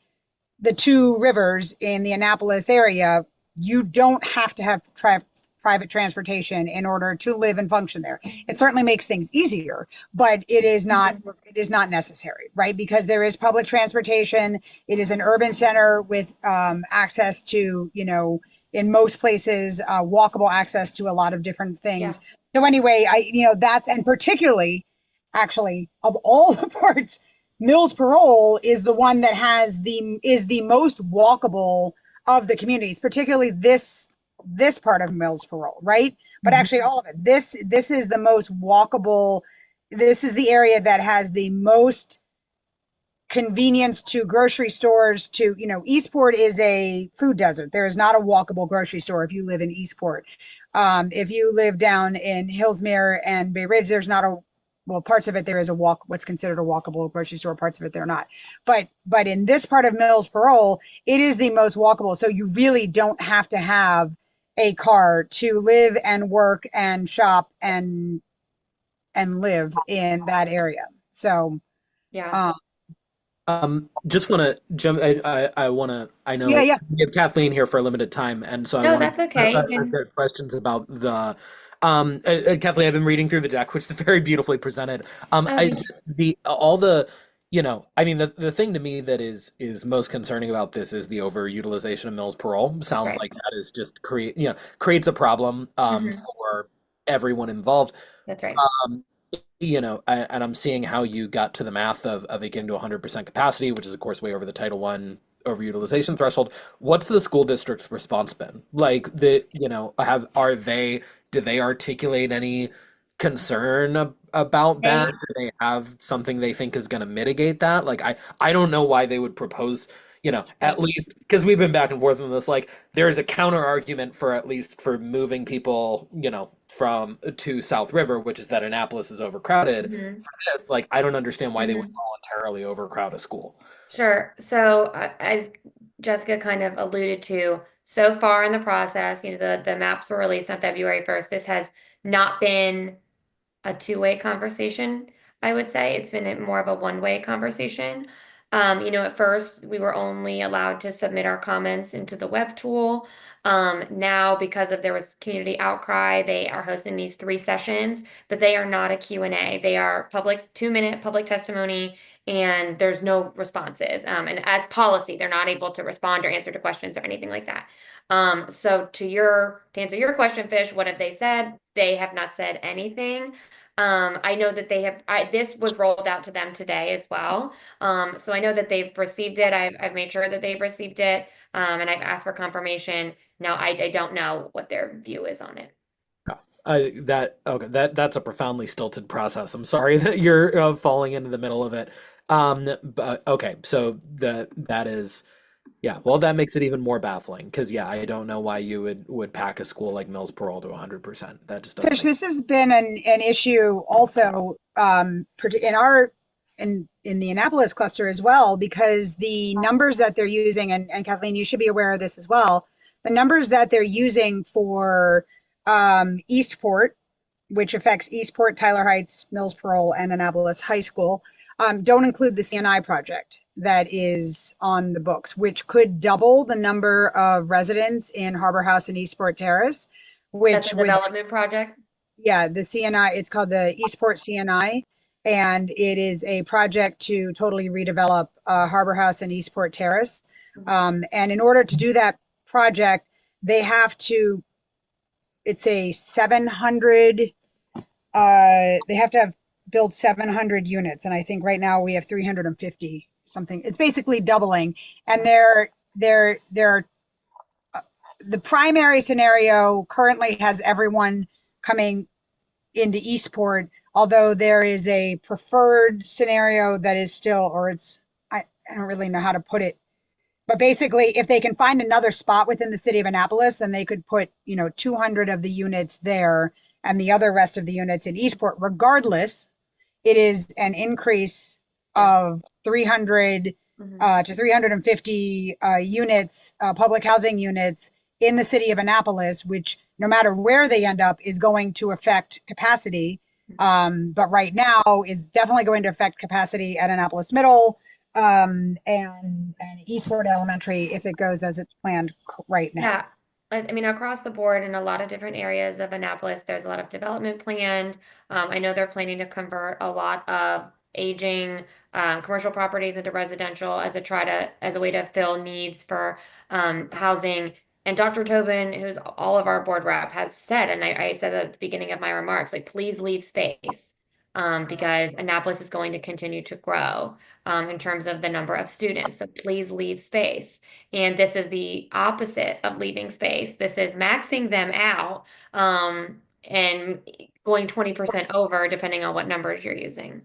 the 2 rivers in the Annapolis area, you don't have to have private transportation in order to live and function there. It certainly makes things easier, but it is not necessary, right? Because there is public transportation. It is an urban center with access to, in most places, walkable access to a lot of different things. So anyway, and particularly actually, of all the parts, Mills Parole is the one that is the most walkable of the communities, particularly this part of Mills Parole, right? But actually all of it. This is the most walkable. This is the area that has the most convenience to grocery stores. To, Eastport is a food desert. There is not a walkable grocery store if you live in Eastport. If you live down in Hillsmere and Bay Ridge, there's not parts of it there is what's considered a walkable grocery store, parts of it they're not. But in this part of Mills Parole, it is the most walkable. So you really don't have to have a car to live and work and shop and live in that area. So Yeah. Just want to jump. I know Yeah. we have Kathleen here for a limited time, and so I No, want that's okay. You to can. get questions about the. Kathleen, I've been reading through the deck, which is very beautifully presented. Thank I mean, the thing to me that is most concerning about this is the overutilization of Mills Parole. Sounds Right. like that is just creates a problem for everyone involved. That's right. And I'm seeing how you got to the math of it getting to 100% capacity, which is of course way over the Title I overutilization threshold. What's the school district's response been? Like do they articulate any concern about that? Do they have something they think is going to mitigate that? Like I don't know why they would propose, at least because we've been back and forth on this, like there is a counter argument for at least for moving people, from to South River, which is that Annapolis is overcrowded. For this, like I don't understand why they would voluntarily overcrowd a school. Sure. So, as Jessica kind of alluded to, so far in the process, the maps were released on February 1st. This has not been a two-way conversation, I would say. It's been more of a one-way conversation. At first we were only allowed to submit our comments into the web tool. Now, because there was community outcry, they are hosting these 3 sessions, but they are not a Q&A. They are 2-minute public testimony, and there's no responses. And as policy, they're not able to respond or answer to questions or anything like that. So to answer your question, Fish, what have they said? They have not said anything. I know that this was rolled out to them today as well. So I know that they've received it. I've made sure that they've received it. And I've asked for confirmation. Now I don't know what their view is on it. That's a profoundly stilted process. I'm sorry that you're falling into the middle of it. But okay, so that is. Yeah, well, that makes it even more baffling because, I don't know why you would pack a school like Mills Parole to 100%. That just doesn't Fish, this has been an issue also in the Annapolis cluster as well, because the numbers that they're using, and Kathleen, you should be aware of this as well, the numbers that they're using for Eastport, which affects Eastport, Tyler Heights, Mills Parole, and Annapolis High School, don't include the CNI project that is on the books, which could double the number of residents in Harbor House and Eastport Terrace, That's a development project? Yeah, the CNI, it's called the Eastport CNI, and it is a project to totally redevelop Harbor House and Eastport Terrace. And in order to do that project, they have to, it's a 700, they have to build 700 units. And I think right now we have 350 something. It's basically doubling. And the primary scenario currently has everyone coming into Eastport, although there is a preferred scenario that is still, I don't really know how to put it, but basically if they can find another spot within the city of Annapolis, then they could put, 200 of the units there and the other rest of the units in Eastport. Regardless, it is an increase of 300 to 350 units, public housing units in the city of Annapolis, which no matter where they end up is going to affect capacity. But right now is definitely going to affect capacity at Annapolis Middle and Eastport Elementary if it goes as it's planned right now. Yeah. I mean, across the board in a lot of different areas of Annapolis, there's a lot of development planned. I know they're planning to convert a lot of aging commercial properties into residential as a way to fill needs for housing. And Dr. Tobin, who's all of our board rep, has said, and I said at the beginning of my remarks, like, please leave space because Annapolis is going to continue to grow in terms of the number of students. So please leave space. And this is the opposite of leaving space. This is maxing them out and going 20% over, depending on what numbers you're using.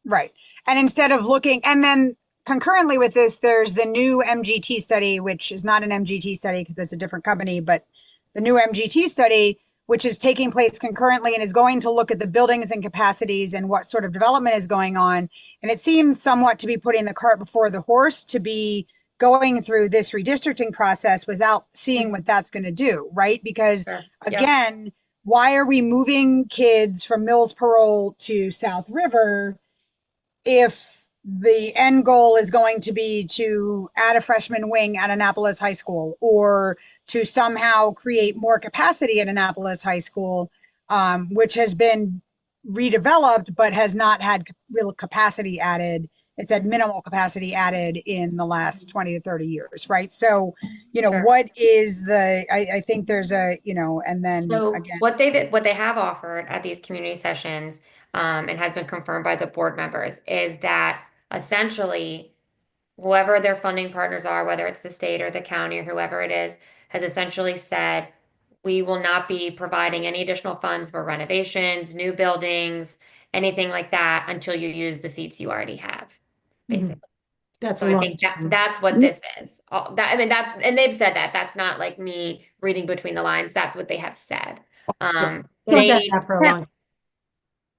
Right. And instead of looking, and then concurrently with this, there's the new MGT study, which is not an MGT study because it's a different company, but the new MGT study, which is taking place concurrently and is going to look at the buildings and capacities and what sort of development is going on. And it seems somewhat to be putting the cart before the horse, to be going through this redistricting process without seeing what that's going to do, right? Because Sure. Yep. again, why are we moving kids from Mills Parole to South River if the end goal is going to be to add a freshman wing at Annapolis High School, or to somehow create more capacity at Annapolis High School, which has been redeveloped but has not had real capacity added. It's had minimal capacity added in the last 20 to 30 years, right? So, Sure. what is I think there's a, and then So again, what they have offered at these community sessions, and has been confirmed by the board members, is that essentially whoever their funding partners are, whether it's the state or the county or whoever it is, has essentially said, we will not be providing any additional funds for renovations, new buildings, anything like that until you use the seats you already have, basically. That's So a I long think term. that's what this is. And they've said that. That's not like me reading between the lines. That's what they have said. They said that for a long.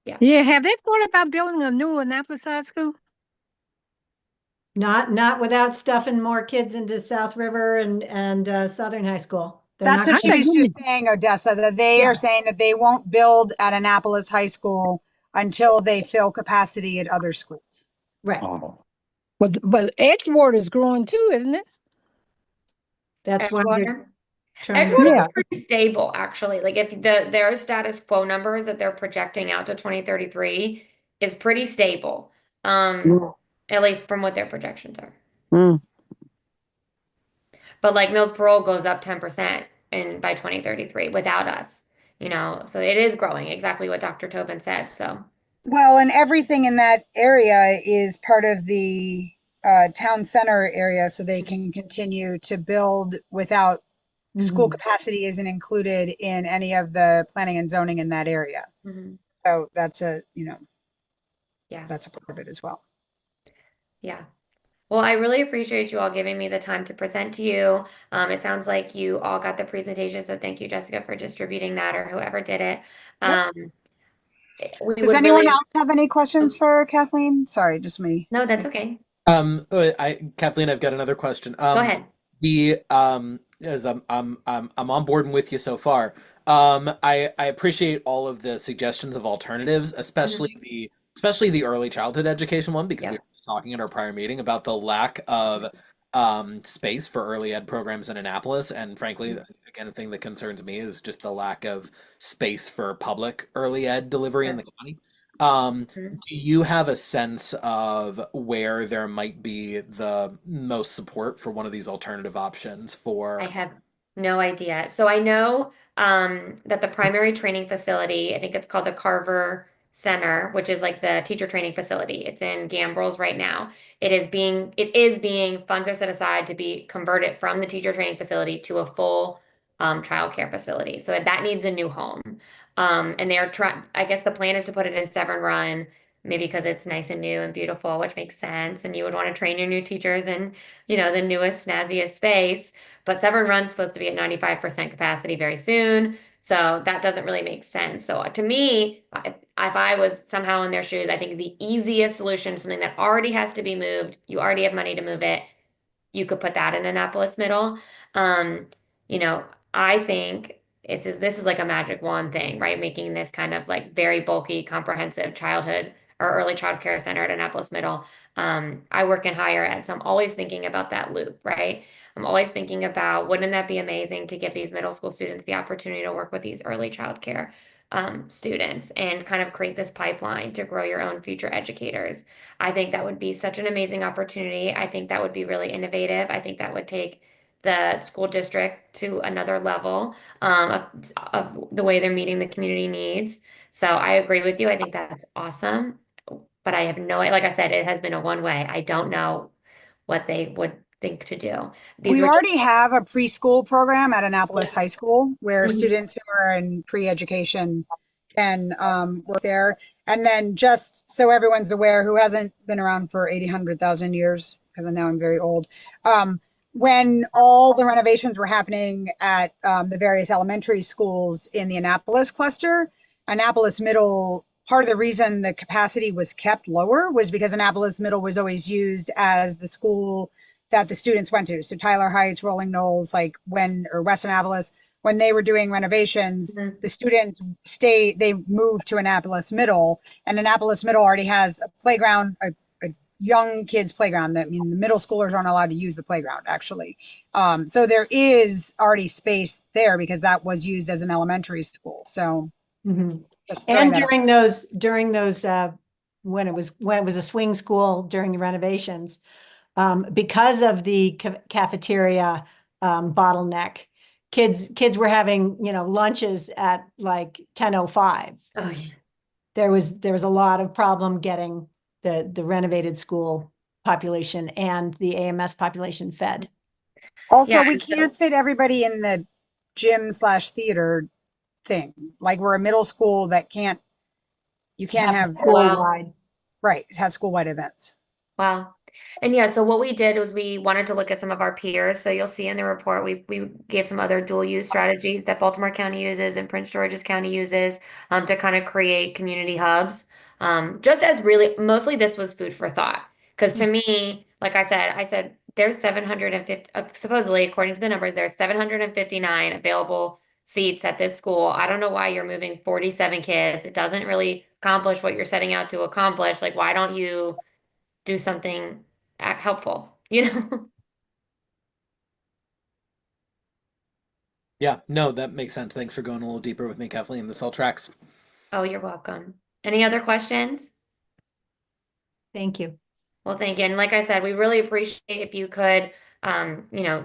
Yeah, have they thought about building a new Annapolis High School? Not without stuffing more kids into South River and Southern High School. They're that's not what she gonna was do just saying, Odessa, that they Yeah. are saying that they won't build at Annapolis High School until they fill capacity at other schools. right. Oh. But Edgewater is growing too, isn't it? That's why they're Edgewater. trying to. Edgewater Yeah. is pretty stable, actually. Like if their status quo numbers that they're projecting out to 2033 is pretty stable. At least from what their projections are. Mm. But like Mills Parole goes up 10% by 2033 without us, so it is growing, exactly what Dr. Tobin said. So Well, and everything in that area is part of the town center area, so they can continue to build without school capacity isn't included in any of the planning and zoning in that area. So that's yeah. that's a part of it as well. Yeah. Well, I really appreciate you all giving me the time to present to you. It sounds like you all got the presentation, so thank you, Jessica, for distributing that, or whoever did it. Does anyone else have any questions for Kathleen? Sorry, just me. No, that's okay. Kathleen, I've got another question. Go ahead. As I'm on board and with you so far. I appreciate all of the suggestions of alternatives, especially the early childhood education one, because we were just talking in our prior meeting about the lack of space for early ed programs in Annapolis, and frankly, again, a thing that concerns me is just the lack of space for public early ed delivery in the county. Do you have a sense of where there might be the most support for one of these alternative options for? I have no idea. So I know that the primary training facility, I think it's called the Carver Center, which is like the teacher training facility. It's in Gambrills right now. It is being funds are set aside to be converted from the teacher training facility to a full childcare facility. So that needs a new home. And they're trying, I guess the plan is to put it in Severn Run, maybe because it's nice and new and beautiful, which makes sense. And you would want to train your new teachers in, the newest, snazziest space. But Severn Run's supposed to be at 95% capacity very soon. So that doesn't really make sense. So to me, if I was somehow in their shoes, I think the easiest solution, something that already has to be moved, you already have money to move it, you could put that in Annapolis Middle. I think this is like a magic wand thing, right? Making this kind of like very bulky, comprehensive childhood or early child care center at Annapolis Middle. I work in higher ed, so I'm always thinking about that loop, right? I'm always thinking about, wouldn't that be amazing to give these middle school students the opportunity to work with these early child care students and kind of create this pipeline to grow your own future educators. I think that would be such an amazing opportunity. I think that would be really innovative. I think that would take the school district to another level of the way they're meeting the community needs. So I agree with you. I think that's awesome. But I have no, like I said, it has been a one way. I don't know what they would think to do. These We were already have a preschool program at Annapolis High School where Mhm. students who are in pre-education can work there. And then just so everyone's aware, who hasn't been around for 800,000 years, because now I'm very old, when all the renovations were happening at the various elementary schools in the Annapolis cluster, Annapolis Middle, part of the reason the capacity was kept lower was because Annapolis Middle was always used as the school that the students went to. So Tyler Heights, Rolling Knolls, like or West Annapolis, when they were doing renovations, Mhm. the students they moved to Annapolis Middle, and Annapolis Middle already has a playground, a young kids playground. That, I mean, the middle schoolers aren't allowed to use the playground actually. So there is already space there because that was used as an elementary school. So Mhm. just throwing And that out. during those, when it was a swing school during the renovations, because of the cafeteria bottleneck, kids were having, lunches at like 10:05. Oh, yeah. There was a lot of problem getting the renovated school population and the AMS population fed. Also, Yeah, we and so- can't fit everybody in the gym/theater thing. Like, we're a middle school that you can't have, School-wide. right, have school-wide events. Wow. And yeah, so what we did was we wanted to look at some of our peers. So you'll see in the report, we gave some other dual use strategies that Baltimore County uses and Prince George's County uses to kind of create community hubs. Just as really, mostly this was food for thought. Because to me, like I said, there's 750, supposedly, according to the numbers, there's 759 available seats at this school. I don't know why you're moving 47 kids. It doesn't really accomplish what you're setting out to accomplish. Like, why don't you do something helpful, you know? Yeah, no, that makes sense. Thanks for going a little deeper with me, Kathleen. This all tracks. Oh, you're welcome. Any other questions? Thank you. Well, thank you. And like I said, we really appreciate if you could,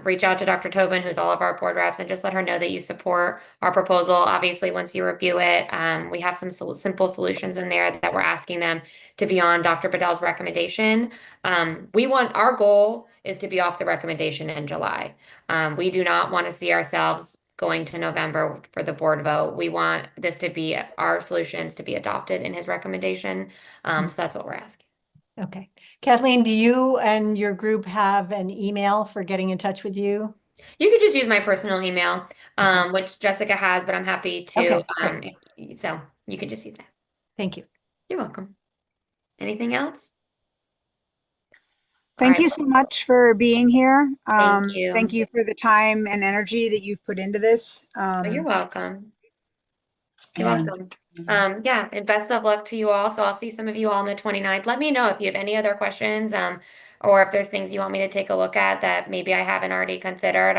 reach out to Dr. Tobin, who's all of our board reps, and just let her know that you support our proposal. Obviously, once you review it, we have some simple solutions in there that we're asking them to be on Dr. Bedell's recommendation. Our goal is to be off the recommendation in July. We do not want to see ourselves going to November for the board vote. We want our solutions to be adopted in his recommendation. So that's what we're asking. Okay. Kathleen, do you and your group have an email for getting in touch with you? You could just use my personal email, which Jessica has, but I'm happy to, Okay, so you could just use that. Thank you. You're welcome. Anything else? Thank All you right. so much for being here. Thank you. Thank you for the time and energy that you've put into this. Oh, you're welcome. You're and- welcome. Yeah, and best of luck to you all. So I'll see some of you all on the 29th. Let me know if you have any other questions, or if there's things you want me to take a look at that maybe I haven't already considered.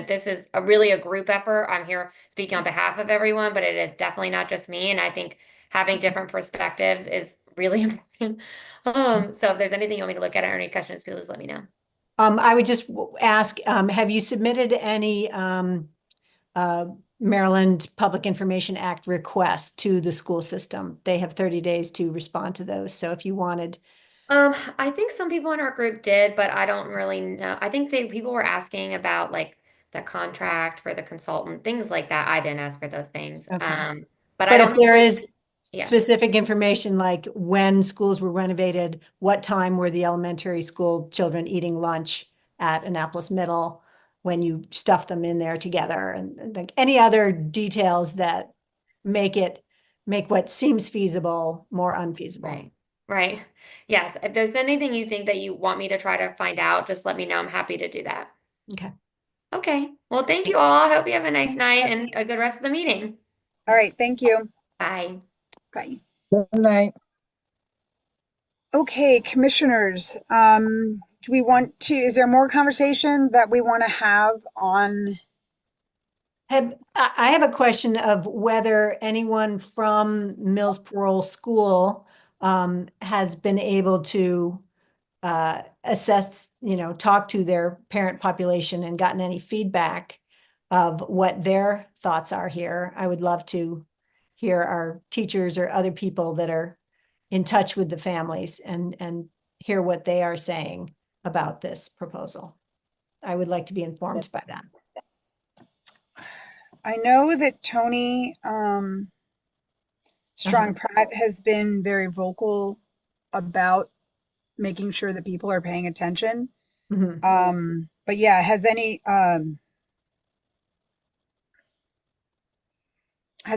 This is really a group effort. I'm here speaking on behalf of everyone, but it is definitely not just me. And I think having different perspectives is really important. So if there's anything you want me to look at or any questions, please let me know. I would just ask, have you submitted any Maryland Public Information Act requests to the school system? They have 30 days to respond to those. So if you wanted. I think some people in our group did, but I don't really know. I think people were asking about like the contract for the consultant, things like that. I didn't ask for those things. Okay. But But I don't if know there there's- is yeah. specific information like when schools were renovated, what time were the elementary school children eating lunch at Annapolis Middle when you stuff them in there together, and like any other details that make what seems feasible more unfeasible. Right. Yes. If there's anything you think that you want me to try to find out, just let me know. I'm happy to do that. Okay. Okay. Well, thank you all. I hope you have a nice night and a good rest of the meeting. All right. Thank you. Bye. Bye. Good night. Okay, commissioners, is there more conversation that we want to have on? I have a question of whether anyone from Mills Parole School has been able to assess, talk to their parent population and gotten any feedback of what their thoughts are here. I would love to hear our teachers or other people that are in touch with the families and hear what they are saying about this proposal. I would like to be informed by that. I know that Tony Strong Pratt has been very vocal about making sure that people are paying attention. Mhm. But yeah, has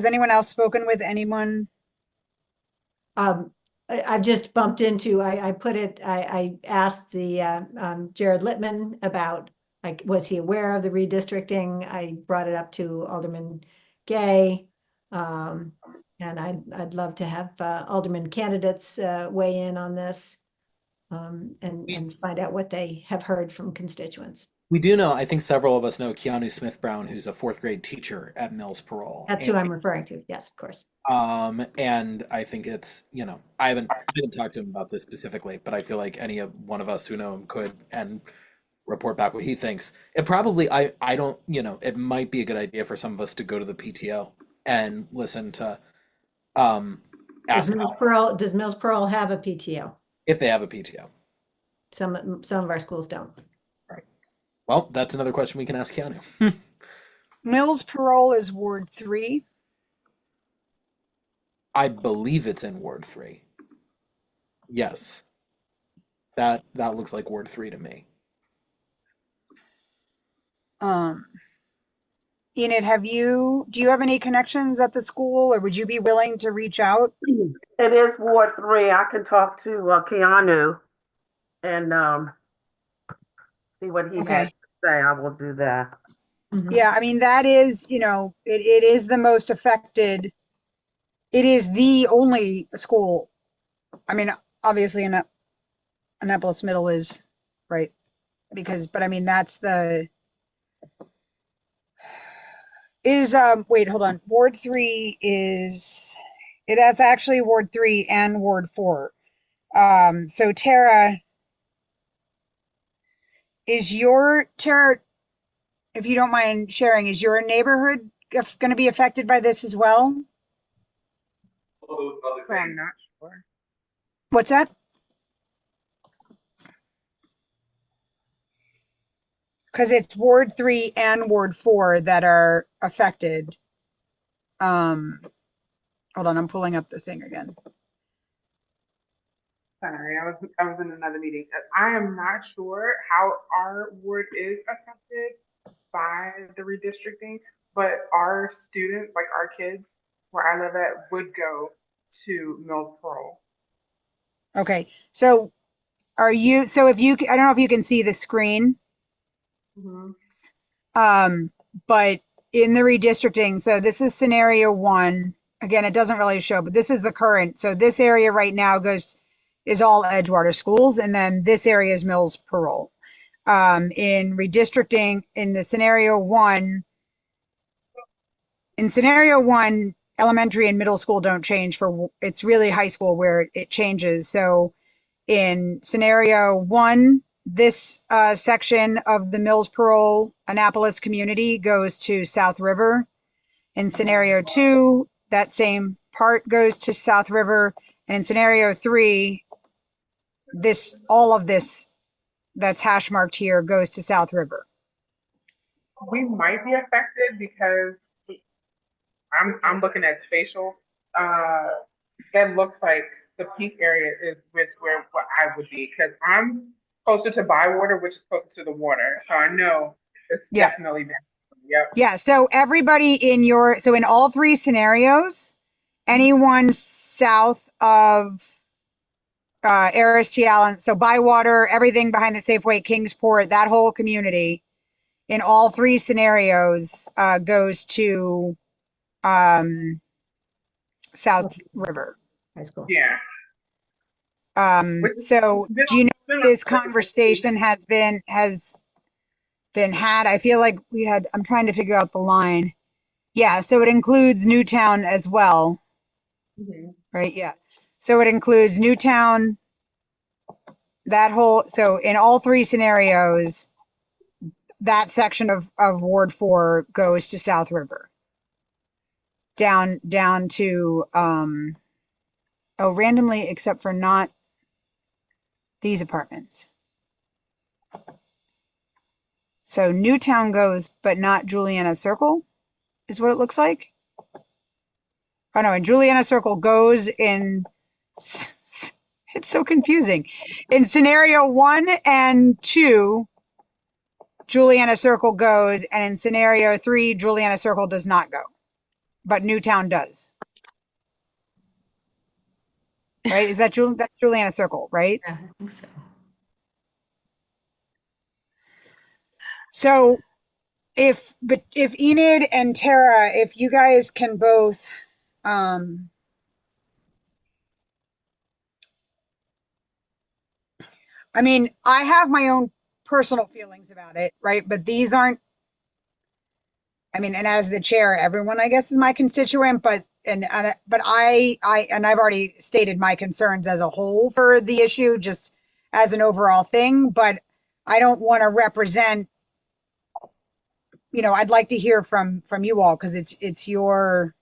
anyone else spoken with anyone? I've just bumped into, I asked the Jared Littman about, like, was he aware of the redistricting? I brought it up to Alderman Gay. And I'd love to have Alderman candidates weigh in on this and find out what they have heard from constituents. We do know, I think several of us know Keanu Smith Brown, who's a fourth grade teacher at Mills Parole. That's who I'm referring to. Yes, of course. And I think it's, I haven't talked to him about this specifically, but I feel like any of one of us who know him could and report back what he thinks. It probably, I don't, it might be a good idea for some of us to go to the PTO and listen to, Does ask Mills Parole have a PTO? if they have a PTO. Some of our schools don't. Right. Well, that's another question we can ask Keanu. Mills Parole is Ward 3. I believe it's in Ward 3. Yes. That looks like Ward 3 to me. Enid, do you have any connections at the school, or would you be willing to reach out? It is Ward 3. I can talk to Keanu and see what he has to say. I will do that. Yeah, I mean, that is, it is the most affected. It is the only school. I mean, obviously, Annapolis Middle is, right? But I mean, wait, hold on. Ward 3 that's actually Ward 3 and Ward 4. So Tara, if you don't mind sharing, is your neighborhood going to be affected by this as well? I'm not sure. What's that? Because it's Ward 3 and Ward 4 that are affected. Hold on, I'm pulling up the thing again. Sorry, I was in another meeting. I am not sure how our ward is affected by the redistricting, but our students, like our kids where I live at, would go to Mills Parole. Okay, so I don't know if you can see the screen. But in the redistricting, so this is scenario 1. Again, it doesn't really show, but this is the current. So this area right now is all Edgewater schools, and then this area is Mills Parole. In redistricting, in scenario 1, elementary and middle school don't change. It's really high school where it changes. So in scenario 1, this section of the Mills Parole Annapolis community goes to South River. In scenario 2, that same part goes to South River. And in scenario 3, all of this that's hash marked here goes to South River. We might be affected because I'm looking at spatial. That looks like the pink area is where I would be, because I'm closer to Bywater, which is closer to the water. So I know it's definitely there. Yep. Yeah. So everybody in all 3 scenarios, anyone south of Aristide, so Bywater, everything behind the Safeway, Kingsport, that whole community, in all 3 scenarios, goes to South River High school. Yeah. So do you know this conversation has been had? I feel like I'm trying to figure out the line. Yeah, so it includes Newtown as well. Right, yeah. So it includes Newtown, so in all 3 scenarios, that section of Ward 4 goes to South River. down to, oh, randomly except for not these apartments. So Newtown goes, but not Juliana Circle is what it looks like. Oh no, and Juliana Circle goes in, it's so confusing. In scenario 1 and 2, Juliana Circle goes, and in scenario 3, Juliana Circle does not go, but Newtown does. Right? Is that that's Juliana Circle, right? Yeah, I think so. So if Enid and Tara, if you guys can both, I mean, I have my own personal feelings about it, right? But these aren't, I mean, and as the chair, everyone, I guess, is my constituent, but I've already stated my concerns as a whole for the issue, just as an overall thing, but I don't want to represent, you know, I'd like to hear from you all, because it's your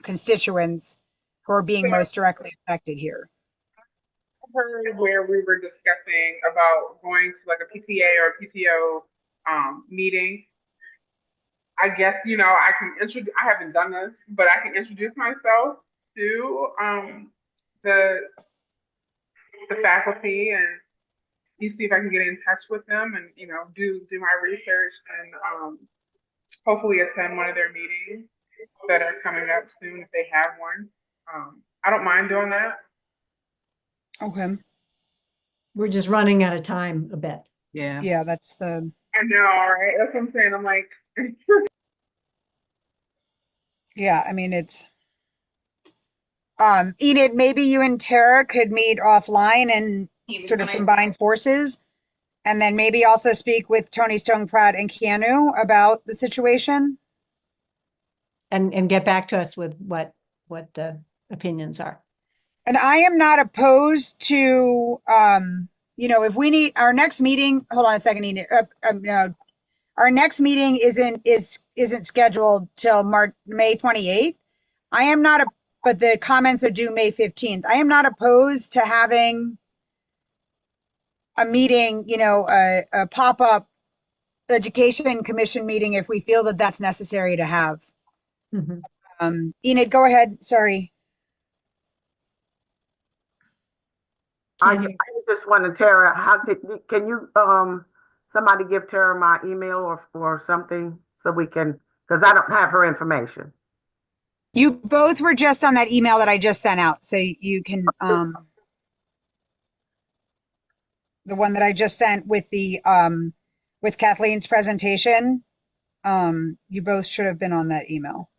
constituents who are being most directly affected here. Heard where we were discussing about going to like a PTA or PTO meeting. I guess, you know, I haven't done this, but I can introduce myself to the faculty and see if I can get in touch with them and, you know, do my research and hopefully attend one of their meetings that are coming up soon if they have one. I don't mind doing that. Okay. We're just running out of time a bit. Yeah, that's the. I know, right? That's what I'm saying. I'm like, Yeah, I mean, it's. Enid, maybe you and Tara could meet offline and sort of combine forces, and then maybe also speak with Tony Stone Pratt and Keanu about the situation. And get back to us with what the opinions are. And I am not opposed to, you know, if we need our next meeting, hold on a second, Enid, no, our next meeting isn't scheduled till May 28th. I am not, but the comments are due May 15th. I am not opposed to having a meeting, you know, a pop-up education commission meeting if we feel that that's necessary to have. Mm-hmm. Enid, go ahead. Sorry. I just wanted Tara, can you somebody give Tara my email or something so we can, because I don't have her information. You both were just on that email that I just sent out, so you can the one that I just sent with the with Kathleen's presentation. You both should have been on that email.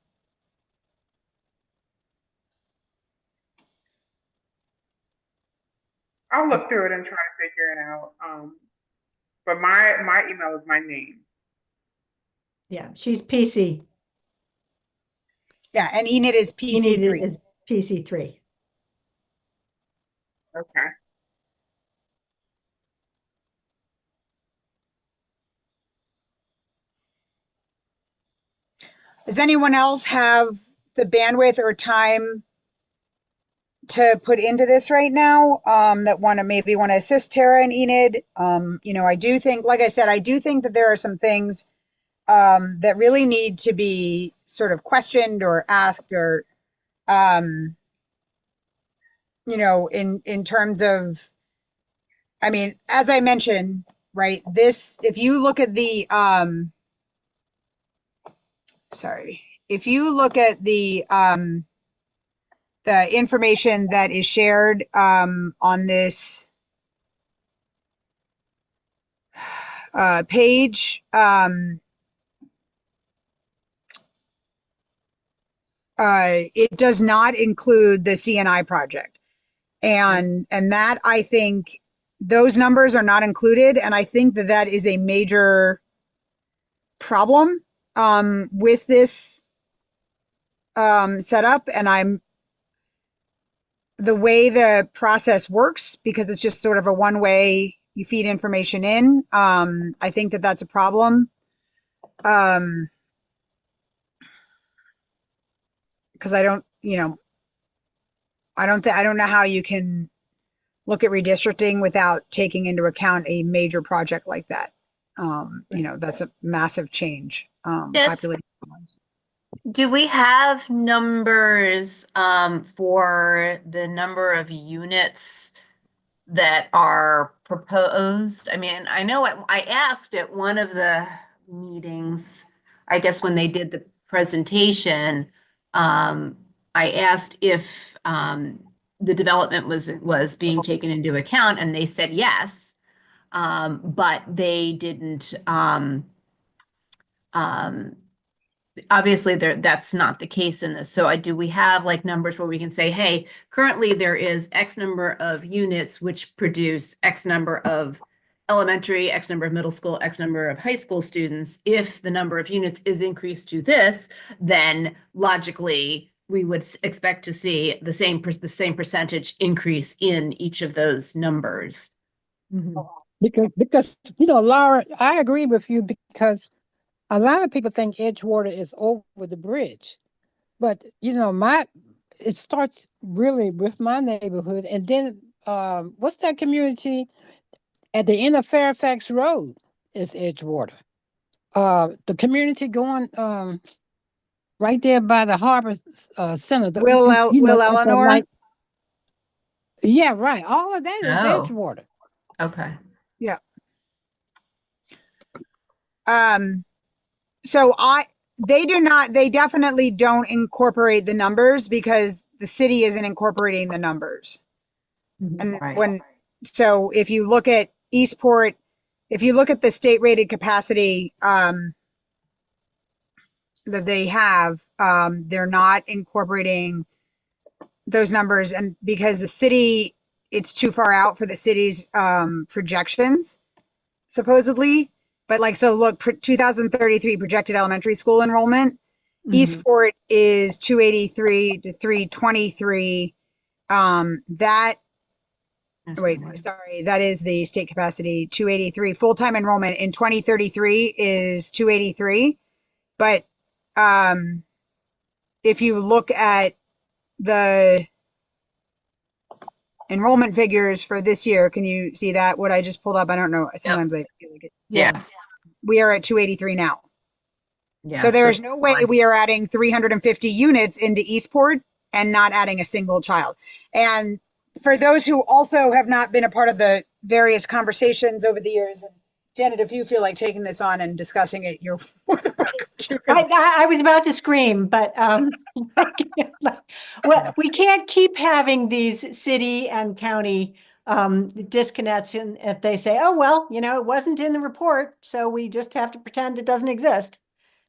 I'll look through it and try to figure it out. But my email is my name. Yeah, she's PC. Yeah, and Enid is PC3. Enid is PC3. Okay. Does anyone else have the bandwidth or time to put into this right now, that want to assist Tara and Enid? You know, I do think, like I said, I do think that there are some things that really need to be sort of questioned or asked, or you know, in terms of, I mean, as I mentioned, right, this, if you look at the if you look at the information that is shared on this page, it does not include the CNI project. And that, I think those numbers are not included. And I think that that is a major problem with this setup. And the way the process works, because it's just sort of a one-way, you feed information in. I think that that's a problem. because I don't, I don't know how you can look at redistricting without taking into account a major project like that. That's a massive change, Yes. population-wise. Do we have numbers for the number of units that are proposed? I mean, I know I asked at one of the meetings, I guess when they did the presentation, I asked if the development was being taken into account, and they said yes, but they didn't. Obviously, that's not the case in this. So do we have like numbers where we can say, hey, currently there is X number of units which produce X number of elementary, X number of middle school, X number of high school students. If the number of units is increased to this, then logically we would expect to see the same percentage increase in each of those numbers. Because Laura, I agree with you, because a lot of people think Edgewater is over the bridge, but it starts really with my neighborhood, and then what's that community at the end of Fairfax Road is Edgewater. The community going right there by the Harbor Center. Will Eleanor? Yeah, right. All of that is Oh. Edgewater. Okay. Yeah. So they definitely don't incorporate the numbers because the city isn't incorporating the numbers. And Right. so if you look at Eastport, if you look at the state rated capacity, that they have, they're not incorporating those numbers, and because the city, it's too far out for the city's, projections, supposedly. But look, 2033 projected elementary school enrollment, Eastport is 283 to 323. That is the state capacity, 283. Full-time enrollment in 2033 is 283. But if you look at the enrollment figures for this year, can you see that? What I just pulled up? I don't know. Sometimes I feel like it. Yeah. We are at 283 now. Yeah. So there is no way we are adding 350 units into Eastport and not adding a single child. And for those who also have not been a part of the various conversations over the years, and Janet, if you feel like taking this on and discussing it, you're more than welcome to. I was about to scream, but well, we can't keep having these city and county disconnects, and if they say, oh, well, it wasn't in the report, so we just have to pretend it doesn't exist.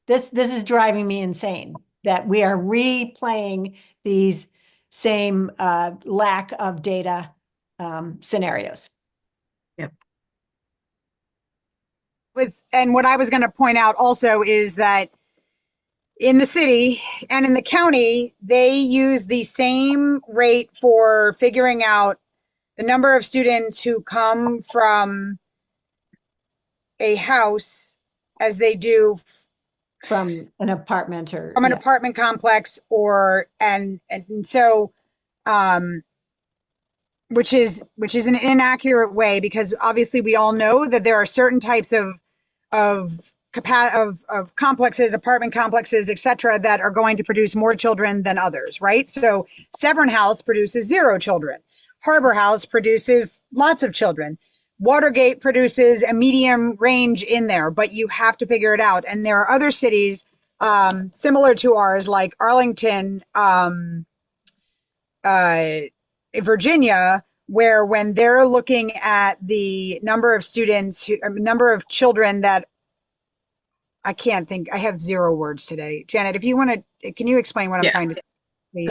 This is driving me insane that we are replaying these same lack of data scenarios. And what I was going to point out also is that in the city and in the county, they use the same rate for figuring out the number of students who come from a house as they do from an apartment or from an apartment complex, and so which is an inaccurate way, because obviously we all know that there are certain types of complexes, apartment complexes, etc., that are going to produce more children than others, right? So Severn House produces 0 children. Harbor House produces lots of children. Watergate produces a medium range in there, but you have to figure it out. And there are other cities similar to ours, like Arlington, Virginia, where when they're looking at the number of students, number of children that I can't think, I have 0 words today. Janet, if you want to, can you explain what I'm trying to say? Please?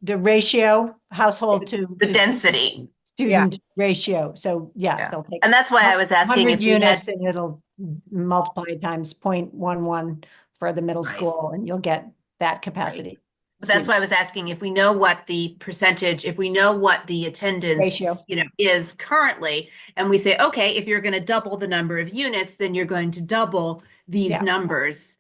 The ratio, household to the density student ratio. So they'll take, and that's why I was asking 100 if we had units, and it'll multiply times 0.11 for the middle school, and you'll get that capacity. But that's why I was asking if we know what the percentage, if we know what the attendance Ratio. Is currently, and we say, okay, if you're going to double the number of units, then you're going to double these numbers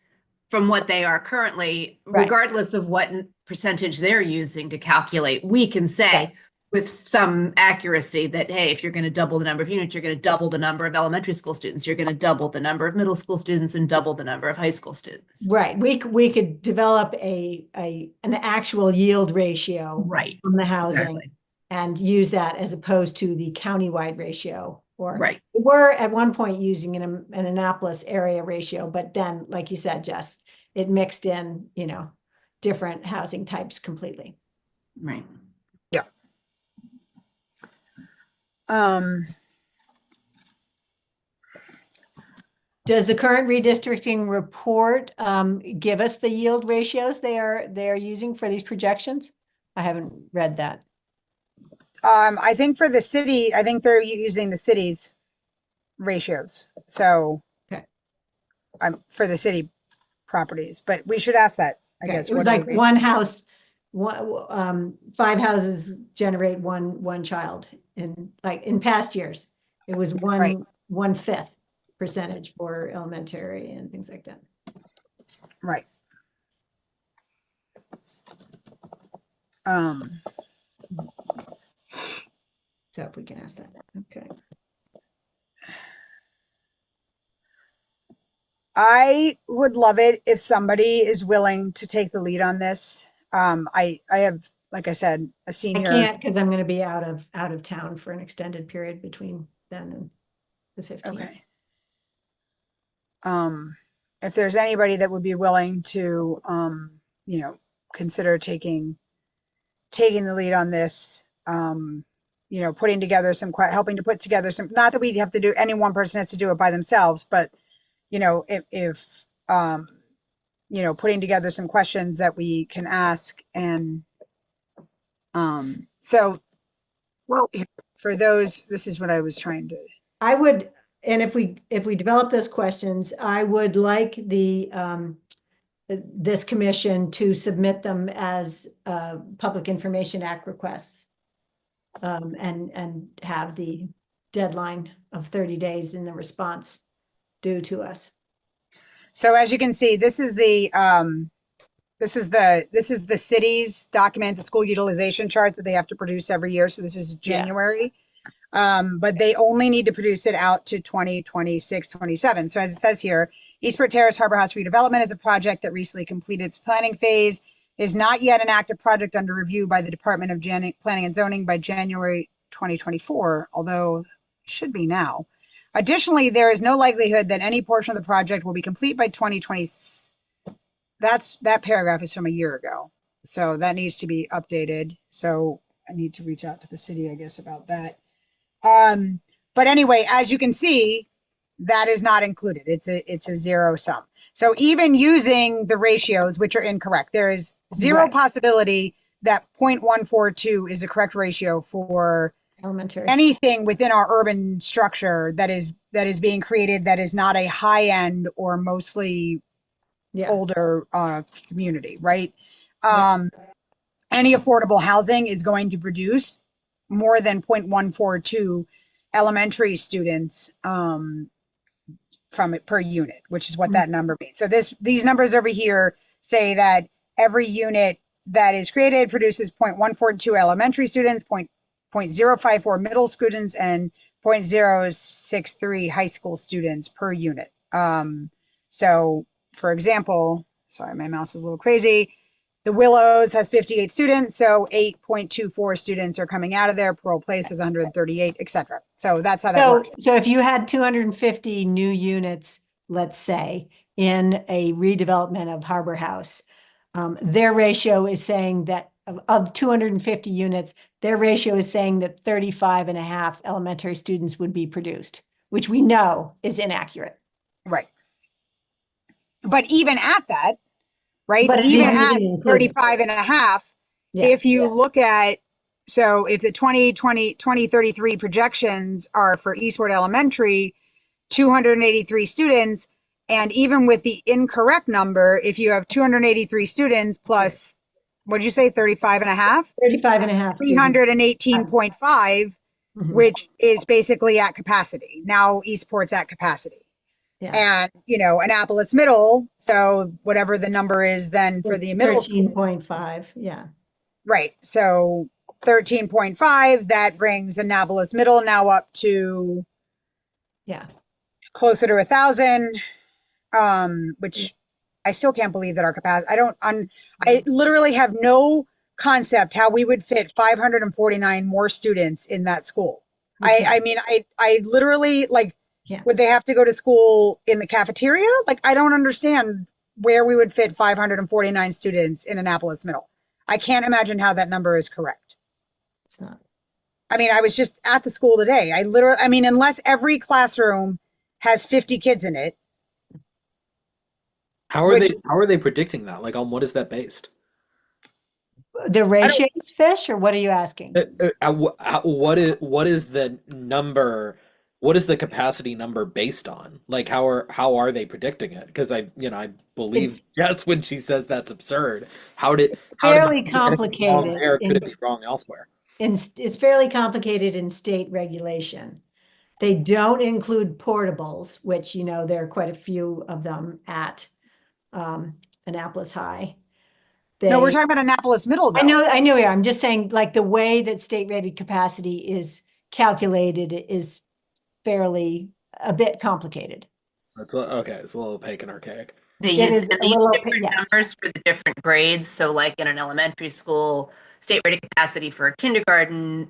from what they are currently, Right. regardless of what percentage they're using to calculate, we can say Right. with some accuracy that, hey, if you're going to double the number of units, you're going to double the number of elementary school students, you're going to double the number of middle school students and double the number of high school students. Right. We could develop an actual yield ratio Right. from the housing Exactly. and use that as opposed to the countywide ratio. Or Right. we were at one point using an Annapolis area ratio, but then, like you said, Jess, it mixed in, different housing types completely. Right. Does the current redistricting report give us the yield ratios they are using for these projections? I haven't read that. I think for the city, I think they're using the city's ratios. So, Okay. For the city properties, but we should ask that, I Okay, guess. it was what are like the one house, 5 houses generate one child in past years. It was Right. 1/5 percentage for elementary and things like that. Right. So if we can ask that, okay. I would love it if somebody is willing to take the lead on this. I have, like I said, a I senior. can't because I'm going to be out of town for an extended period between then and the 15th. Okay. If there's anybody that would be willing to, consider taking the lead on this, putting together helping to put together some, not that we have to do, any one person has to do it by themselves, but, if putting together some questions that we can ask and, so, Well, for those, this is what I was trying to. I would, and if we develop those questions, I would like this commission to submit them as Public Information Act requests. And have the deadline of 30 days in the response due to us. So as you can see, this is the city's document, the school utilization chart that they have to produce every year. So this is January. But they only need to produce it out to 2026, 27. So as it says here, Eastport Terrace Harbor House redevelopment is a project that recently completed its planning phase, is not yet an active project under review by the Department of Planning and Zoning by January 2024, although it should be now. Additionally, there is no likelihood that any portion of the project will be complete by 2020. That paragraph is from a year ago. So that needs to be updated. So I need to reach out to the city, I guess, about that. But anyway, as you can see, that is not included. It's a zero sum. So even using the ratios, which are incorrect, there is zero Right. possibility that 0.142 is a correct ratio for Elementary. anything within our urban structure that is being created that is not a high end or mostly Yeah. older community, right? Yeah. Any affordable housing is going to produce more than 0.142 elementary students from it per unit, which is what that number means. So these numbers over here say that every unit that is created produces 0.142 elementary students, 0.054 middle students, and 0.063 high school students per unit. So for example, sorry, my mouse is a little crazy. The Willows has 58 students, so 8.24 students are coming out of there. Pearl Place is 138, etc. So that's how that works. So if you had 250 new units, let's say, in a redevelopment of Harbor House, their ratio is saying that of 250 units, their ratio is saying that 35.5 elementary students would be produced, which we know is inaccurate. Right. But even at that, right, But it even isn't at even included. 35 and a half, Yeah. if you look at, so if the 2033 projections are for Eastport Elementary, 283 students, and even with the incorrect number, if you have 283 students plus, what did you say, 35 and a half? 35.5. students. 318.5, Mhm. which is basically at capacity. Now Eastport's at capacity. Yeah. and, Annapolis Middle. So whatever the number is then for the middle school. 13.5, yeah. Right. So 13.5, that brings Annapolis Middle now up to Yeah. closer to 1,000, which I still can't believe that our capacity, I literally have no concept how we would fit 549 more students in that school. I mean, I literally, like, Yeah. would they have to go to school in the cafeteria? Like, I don't understand where we would fit 549 students in Annapolis Middle. I can't imagine how that number is correct. It's not. I mean, I was just at the school today. I mean, unless every classroom has 50 kids in it. How are they predicting that? Like, on what is that based? The ratios, Fish, or what are you asking? What is the number? What is the capacity number based on? Like, how are they predicting it? Because I believe Jess when she says that's absurd. Fairly complicated. There could it be wrong elsewhere? It's fairly complicated in state regulation. They don't include portables, which, there are quite a few of them at Annapolis High. No, we're talking about Annapolis Middle, though. I know we are. I'm just saying, like, the way that state rated capacity is calculated is fairly a bit complicated. Okay. It's a little opaque and archaic. They It use is they a use little different yes. numbers for the different grades. So like in an elementary school, state rated capacity for a kindergarten,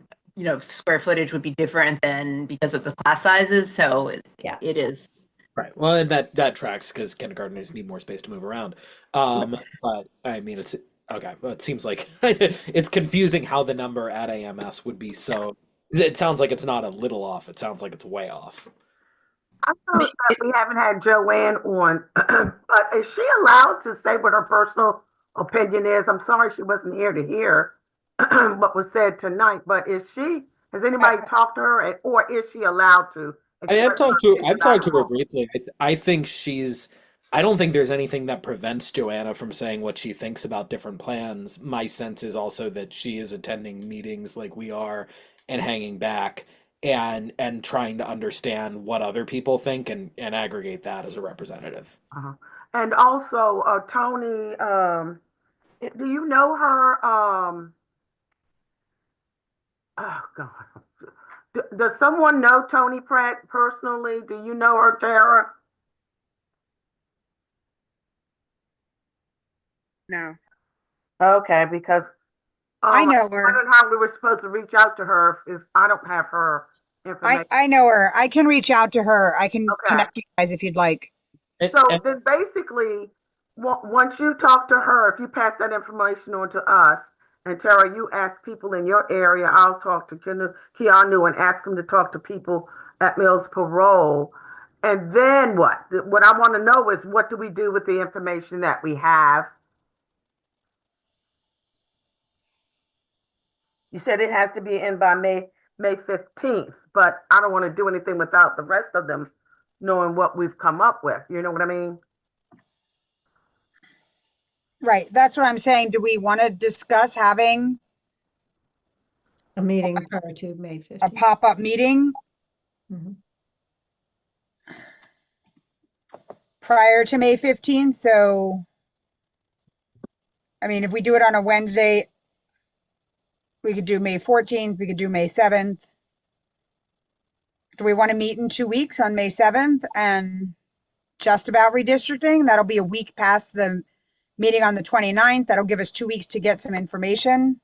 square footage would be different than because of the class sizes. So it is. Right. Well, and that tracks because kindergartners need more space to move around. But I mean, it's okay. Well, it seems like it's confusing how the number at AMS would be so. It sounds like it's not a little off. It sounds like it's way off. I know that we haven't had Joanne on, but is she allowed to say what her personal opinion is? I'm sorry she wasn't here to hear what was said tonight, but has anybody talked to her, or is she allowed to? I've talked to her briefly. I think I don't think there's anything that prevents Joanna from saying what she thinks about different plans. My sense is also that she is attending meetings like we are and hanging back and trying to understand what other people think and aggregate that as a representative. And also, Tony, do you know her? Oh God. Does someone know Tony Pratt personally? Do you know her, Tara? No. Okay, because I know her. I don't know how we were supposed to reach out to her if I don't have her information. I know her. I can reach out to her. I can connect you guys if you'd like. So then basically, once you talk to her, if you pass that information on to us, and Tara, you ask people in your area, I'll talk to Keanu and ask him to talk to people at Mills Parole. And then what? What I want to know is, what do we do with the information that we have? You said it has to be in by May 15th, but I don't want to do anything without the rest of them knowing what we've come up with. You know what I mean? Right. That's what I'm saying. Do we want to discuss having a meeting prior to May 15th? A pop-up meeting? Prior to May 15th. So, I mean, if we do it on a Wednesday, we could do May 14th, we could do May 7th. Do we want to meet in 2 weeks on May 7th and just about redistricting? That'll be a week past the meeting on the 29th. That'll give us 2 weeks to get some information.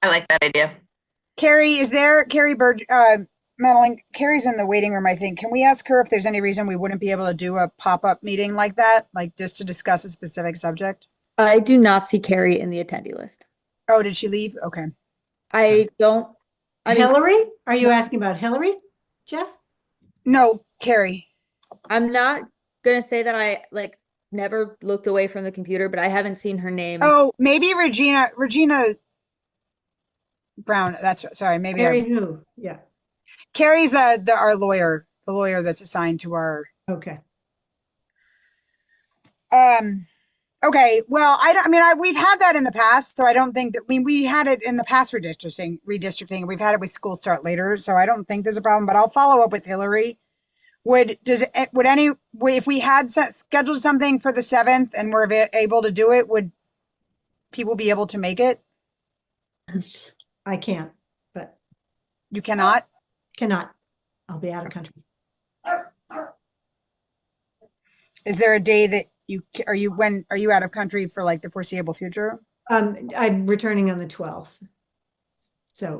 I like that idea. Carrie, Carrie Bird, Madeline, Carrie's in the waiting room, I think. Can we ask her if there's any reason we wouldn't be able to do a pop-up meeting like that? Like just to discuss a specific subject? I do not see Carrie in the attendee list. Oh, did she leave? Okay. I mean, Hillary? Are you asking about Hillary, Jess? No, Carrie. I'm not gonna say that I never looked away from the computer, but I haven't seen her name. Oh, maybe Regina Brown. That's sorry. Maybe Carrie who? Yeah. Carrie's our lawyer, the lawyer that's assigned to our. Okay. Okay, well, we've had that in the past, so I don't think that we had it in the past redistricting. We've had it with school start later, so I don't think there's a problem, but I'll follow up with Hillary. If we had scheduled something for the 7th and we're able to do it, would people be able to make it? I can't, but You cannot? cannot. I'll be out of country. Is there a day that are you out of country for like the foreseeable future? I'm returning on the 12th. So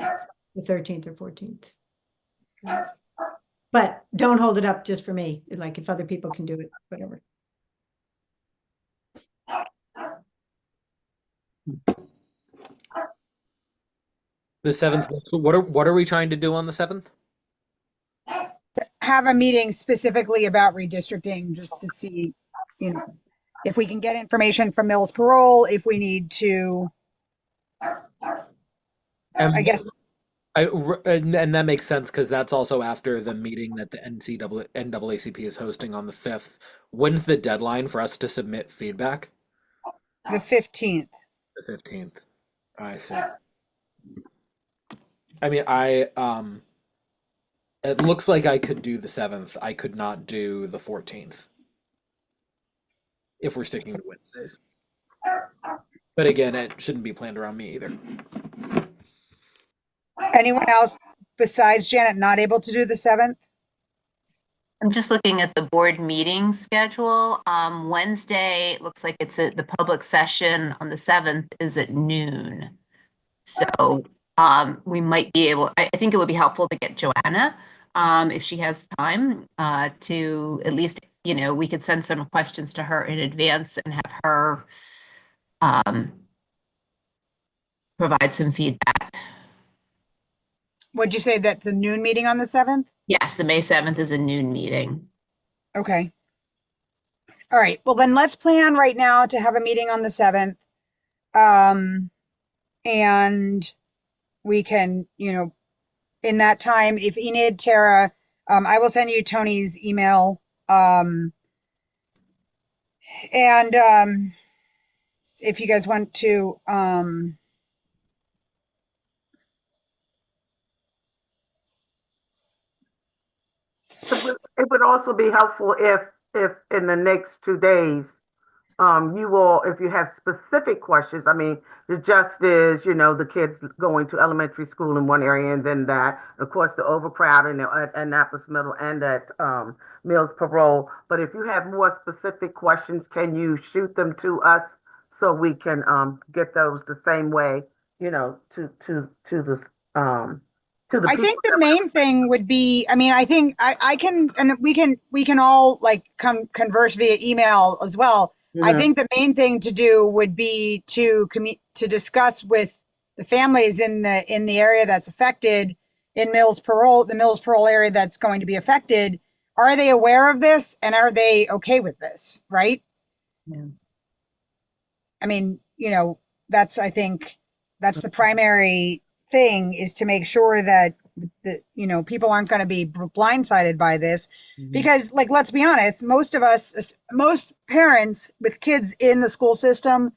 the 13th or 14th. But don't hold it up just for me. Like if other people can do it, whatever. The 7th. So what are we trying to do on the 7th? Have a meeting specifically about redistricting just to see, if we can get information from Mills Parole, if we need to, I guess. And that makes sense because that's also after the meeting that the NAACP is hosting on the 5th. When's the deadline for us to submit feedback? The 15th. The 15th. I see. I mean, it looks like I could do the 7th. I could not do the 14th. If we're sticking to Wednesdays. But again, it shouldn't be planned around me either. Anyone else besides Janet not able to do the 7th? I'm just looking at the board meeting schedule. Wednesday, it looks like the public session on the 7th is at noon. So we might be able, I think it would be helpful to get Joanna, if she has time, to at least, we could send some questions to her in advance and have her provide some feedback. Would you say that's a noon meeting on the 7th? Yes, the May 7th is a noon meeting. Okay. All right. Well, then let's plan right now to have a meeting on the 7th. And we can, in that time, if Enid, Tara, I will send you Tony's email. And if you guys want to, It would also be helpful if in the next 2 days, you will, if you have specific questions, I mean, the just is, the kids going to elementary school in one area and then that, of course, the overcrowding at Annapolis Middle and at Mills Parole. But if you have more specific questions, can you shoot them to us so we can get those the same way, to the I think the main thing would be, I think I can, and we can all like converse via email as well. I think the main thing to do would be to discuss with the families in the area that's affected in Mills Parole, the Mills Parole area that's going to be affected. Are they aware of this and are they okay with this? Right? Yeah. I think that's the primary thing, is to make sure that people aren't going to be blindsided by this. Because, like, let's be honest, most parents with kids in the school system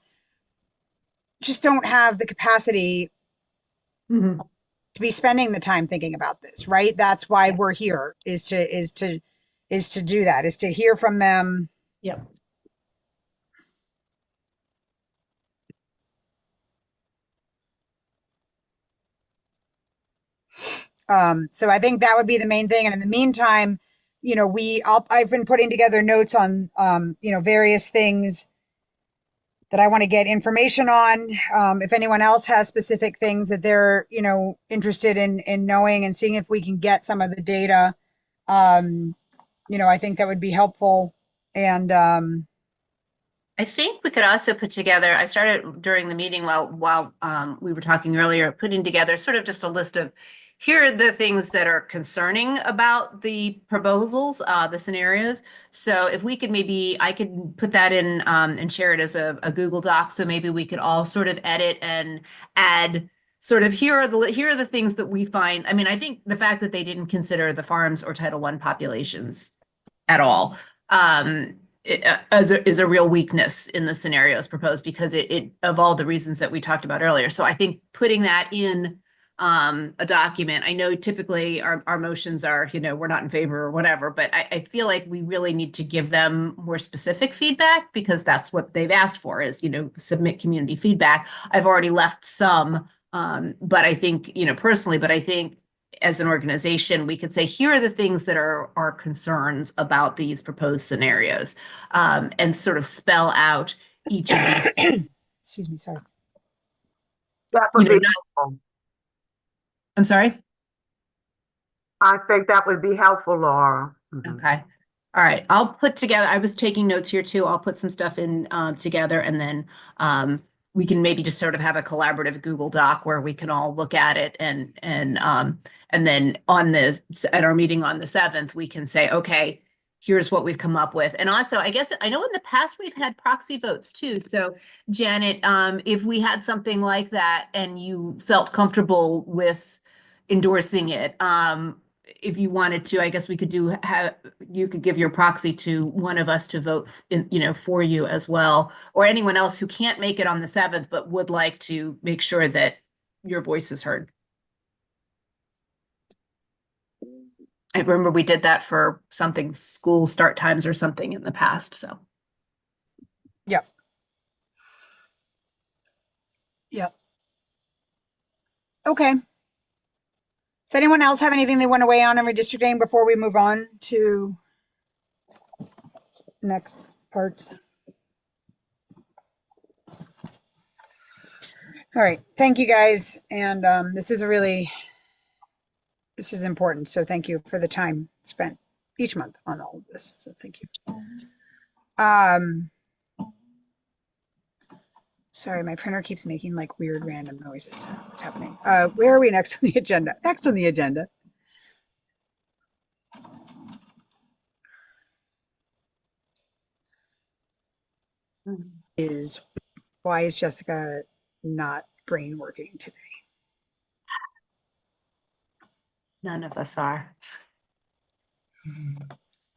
just don't have the capacity to be spending the time thinking about this, right? That's why we're here, is to do that, is to hear from them. Yep. So I think that would be the main thing. And in the meantime, I've been putting together notes on, various things that I want to get information on. If anyone else has specific things that they're, interested in knowing and seeing if we can get some of the data, I think that would be helpful. And I think we could also put together, I started during the meeting while we were talking earlier, putting together sort of just a list of, here are the things that are concerning about the proposals, the scenarios. So if we could I could put that in and share it as a Google Doc. So maybe we could all sort of edit and add sort of, here are the things that we find. I think the fact that they didn't consider the farms or Title I populations at all is a real weakness in the scenarios proposed because it of all the reasons that we talked about earlier. So I think putting that in a document, I know typically our motions are, we're not in favor or whatever, but I feel like we really need to give them more specific feedback because that's what they've asked for is, submit community feedback. I've already left some, but I think, personally, but I think as an organization, we could say, here are the things that are our concerns about these proposed scenarios, and sort of spell out each of these. Excuse me, sorry. That would be not- helpful. I'm sorry? I think that would be helpful, Laura. Okay. All right. I'll put together, I was taking notes here too. I'll put some stuff in together and then we can maybe just sort of have a collaborative Google Doc where we can all look at it and then at our meeting on the 7th, we can say, okay, here's what we've come up with. And also, I guess, I know in the past we've had proxy votes too. So Janet, if we had something like that and you felt comfortable with endorsing it, if you wanted to, I guess we could you could give your proxy to one of us to vote for you as well, or anyone else who can't make it on the 7th, but would like to make sure that your voice is heard. I remember we did that for something, school start times or something in the past, so. Yep. Yep. Okay. Does anyone else have anything they want to weigh on redistricting before we move on to next parts? All right, thank you guys. And this is important. So thank you for the time spent each month on all of this. So thank you. Sorry, my printer keeps making like weird random noises. What's happening? Where are we next on the agenda? Next on the agenda is, why is Jessica not brain working today? None of us are.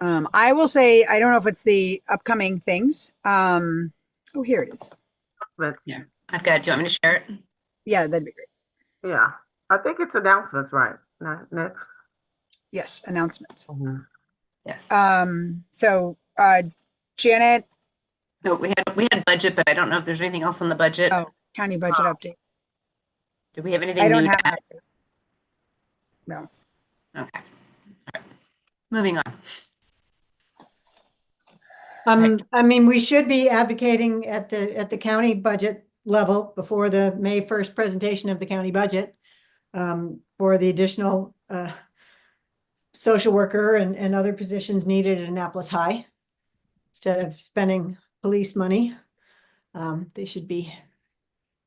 I will say, I don't know if it's the upcoming things. Oh, here it is. Yeah, I've got, do you want me to share it? Yeah, that'd be great. Yeah, I think it's announcements, right? Next. Yes, announcements. Yes. So Janet. So we had budget, but I don't know if there's anything else on the budget. Oh, county budget update. Do we have anything I don't new have to add? that. No. Okay. All right. Moving on. I mean, we should be advocating at the county budget level before the May 1st presentation of the county budget for the additional social worker and other positions needed at Annapolis High. Instead of spending police money, they should be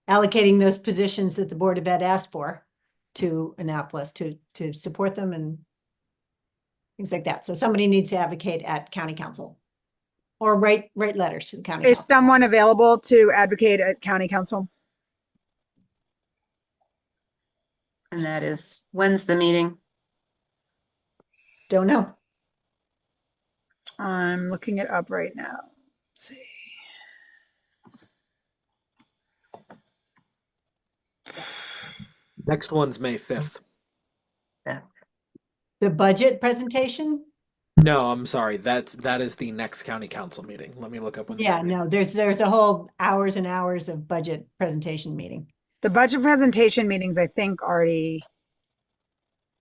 allocating those positions that the Board of Ed asked for to Annapolis to support them and things like that. So somebody needs to advocate at county council. Or write letters to the county Is council. someone available to advocate at county council? And that is, when's the meeting? Don't know. I'm looking it up right now. Let's see. Next one's May 5th. Yeah. The budget presentation? No, I'm sorry. That is the next county council meeting. Let me look up when. Yeah, no, there's a whole hours and hours of budget presentation meeting. The budget presentation meetings, I think already,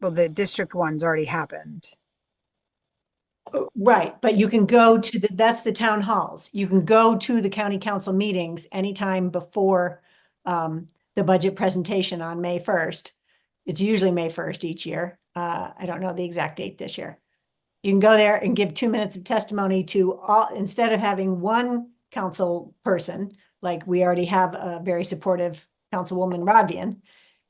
well, the district ones already happened. Right, but you can go to that's the town halls. You can go to the county council meetings anytime before the budget presentation on May 1st. It's usually May 1st each year. I don't know the exact date this year. You can go there and give 2 minutes of testimony to all, instead of having one council person, like we already have a very supportive Councilwoman Rodvian,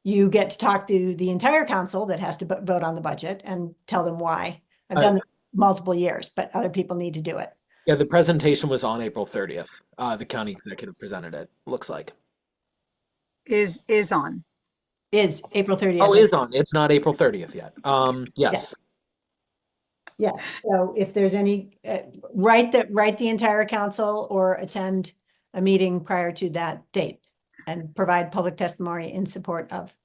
you get to talk to the entire council that has to vote on the budget and tell them why. I've done this multiple years, but other people need to do it. Yeah, the presentation was on April 30th. The county executive presented it, looks like. Is on. Is April 30th. Oh, is on. It's not April 30th yet. Yes. Yes, so if there's any, write the entire council or attend a meeting prior to that date and provide public testimony in support of.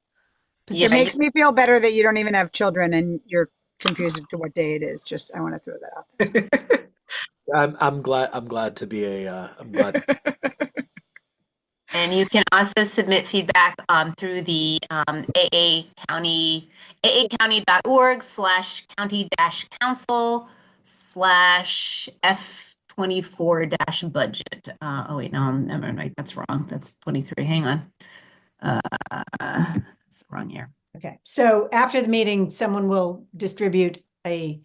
Yeah, It makes me feel better that you don't even have children and you're confused as to what day it is. Just, I want to throw that out there. I'm glad to be I'm glad. And you can also submit feedback through the aacounty.org/county-council/F24-budget. Oh wait, no, never mind. That's wrong. That's 23. Hang on. That's the wrong year. Okay, so after the meeting, someone will distribute a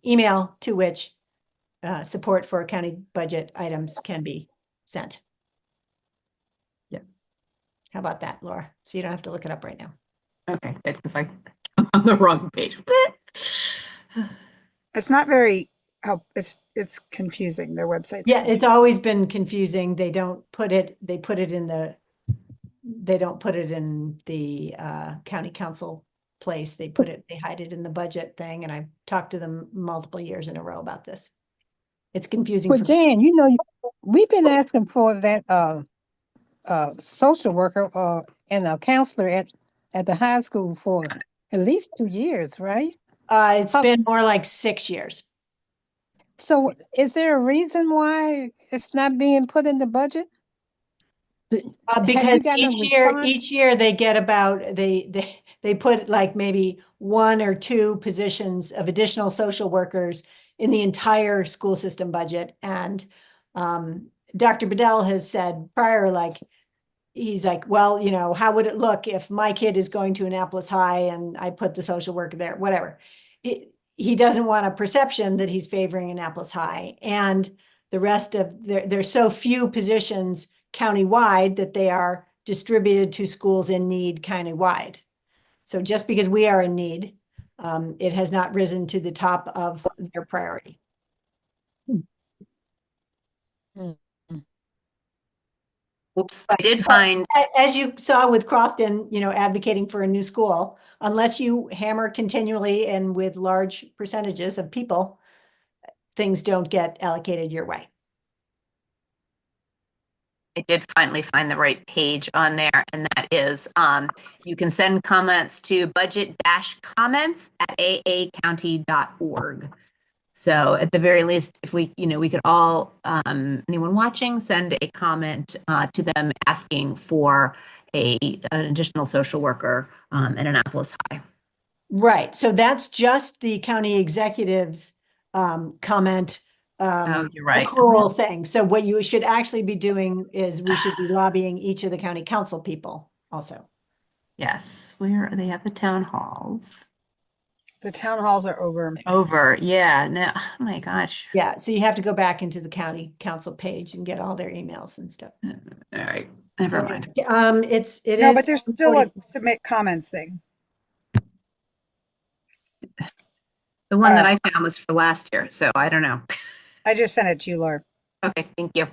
email to which support for county budget items can be sent. Yes. How about that, Laura? So you don't have to look it up right now. Okay, good, because I'm on the wrong page. It's not very help. It's confusing. Their website's Yeah, confusing. it's always been confusing. They don't put it in the county council place. They hide it in the budget thing, and I've talked to them multiple years in a row about this. It's confusing. Well, Jan, you know, we've been asking for that social worker and a counselor at the high school for at least 2 years, right? It's been more like 6 years. So is there a reason why it's not being put in the budget? Because got no each year they get about, they put like maybe 1 or 2 positions of additional social workers in the entire school system budget. And Dr. Bedell has said prior, like, he's like, well, you know, how would it look if my kid is going to Annapolis High and I put the social worker there, whatever. He doesn't want a perception that he's favoring Annapolis High. And the rest of, there's so few positions countywide that they are distributed to schools in need countywide. So just because we are in need, it has not risen to the top of their priority. Oops, I did find. As you saw with Crofton, you know, advocating for a new school, unless you hammer continually and with large percentages of people, things don't get allocated your way. I did finally find the right page on there, and that is you can send comments to budget-comments@aacounty.org. So at the very least, if we could all, anyone watching, send a comment to them asking for an additional social worker at Annapolis High. Right. So that's just the county executive's comment. Oh, you're right. Accrual thing. So what you should actually be doing is we should be lobbying each of the county council people also. Yes, where they have the town halls. The town halls are over. Yeah. No, oh my gosh. Yeah. So you have to go back into the county council page and get all their emails and stuff. All right. Never mind. It No, is but there's still a submit comments thing. The one that I found was for last year, so I don't know. I just sent it to you, Laura. Okay, thank you.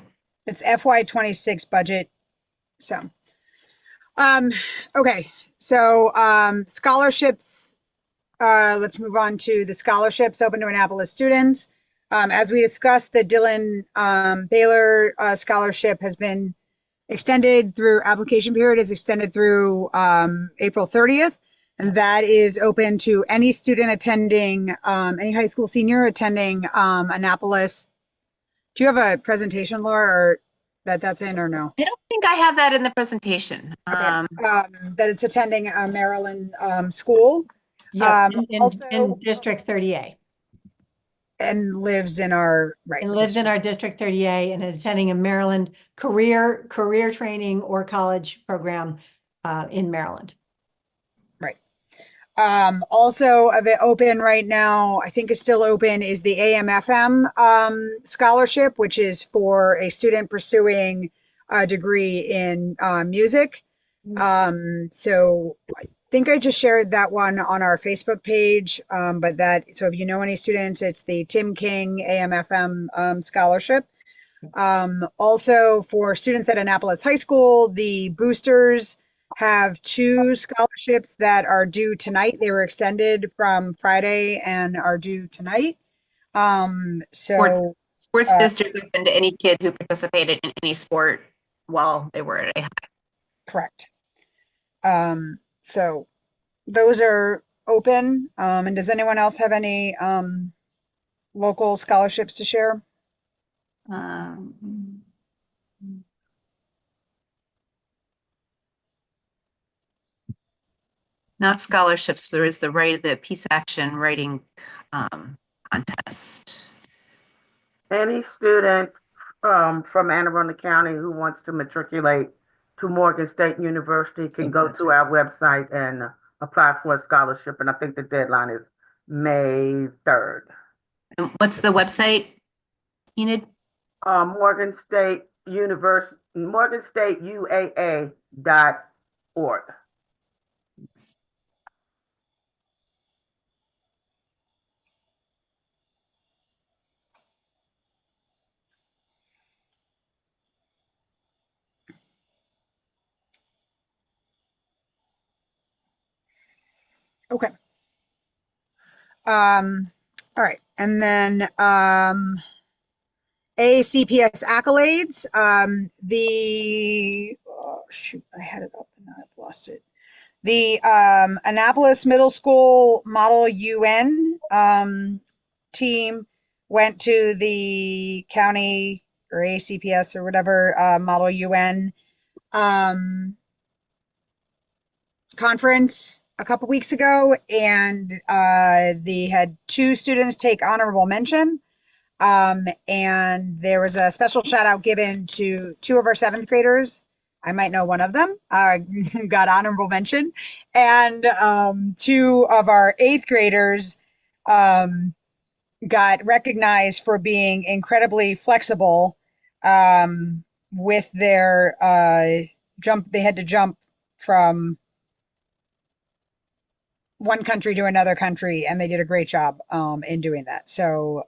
It's FY26 budget. So, okay. So, scholarships, let's move on to the scholarships open to Annapolis students. As we discussed, the Dylan Baylor scholarship has been extended through application period is extended through April 30th. And that is open to any student attending, any high school senior attending Annapolis. Do you have a presentation, Laura, or that's in or no? I don't think I have that in the presentation. That it's attending a Maryland school. Yeah, Also in District 30A. And lives in our, right. And lives in our District 30A and attending a Maryland career training or college program in Maryland. Also open right now, I think is still open, is the AMFM scholarship, which is for a student pursuing a degree in music. So I think I just shared that one on our Facebook page, so if you know any students, it's the Tim King AMFM scholarship. Also for students at Annapolis High School, the Boosters have 2 scholarships that are due tonight. They were extended from Friday and are due tonight. So Sports uh, boosters open to any kid who participated in any sport while they were at a high. correct. So those are open. And does anyone else have any local scholarships to share? Not scholarships, there is the Peace Action writing contest. Any student from Anne Arundel County who wants to matriculate to Morgan State University can go to our website and apply for a scholarship. And I think the deadline is May 3rd. And what's the website, Enid? Morgan State University, morganstateuaa.org. Okay. All right. And then ACPS accolades. Shoot, I had it up and I've lost it. The Annapolis Middle School Model UN team went to the county or ACPS or whatever Model UN conference a couple weeks ago, and they had 2 students take honorable mention. And there was a special shout out given to 2 of our 7th graders. I might know one of them got honorable mention, and 2 of our 8th graders got recognized for being incredibly flexible with their jump. They had to jump from one country to another country, and they did a great job in doing that. So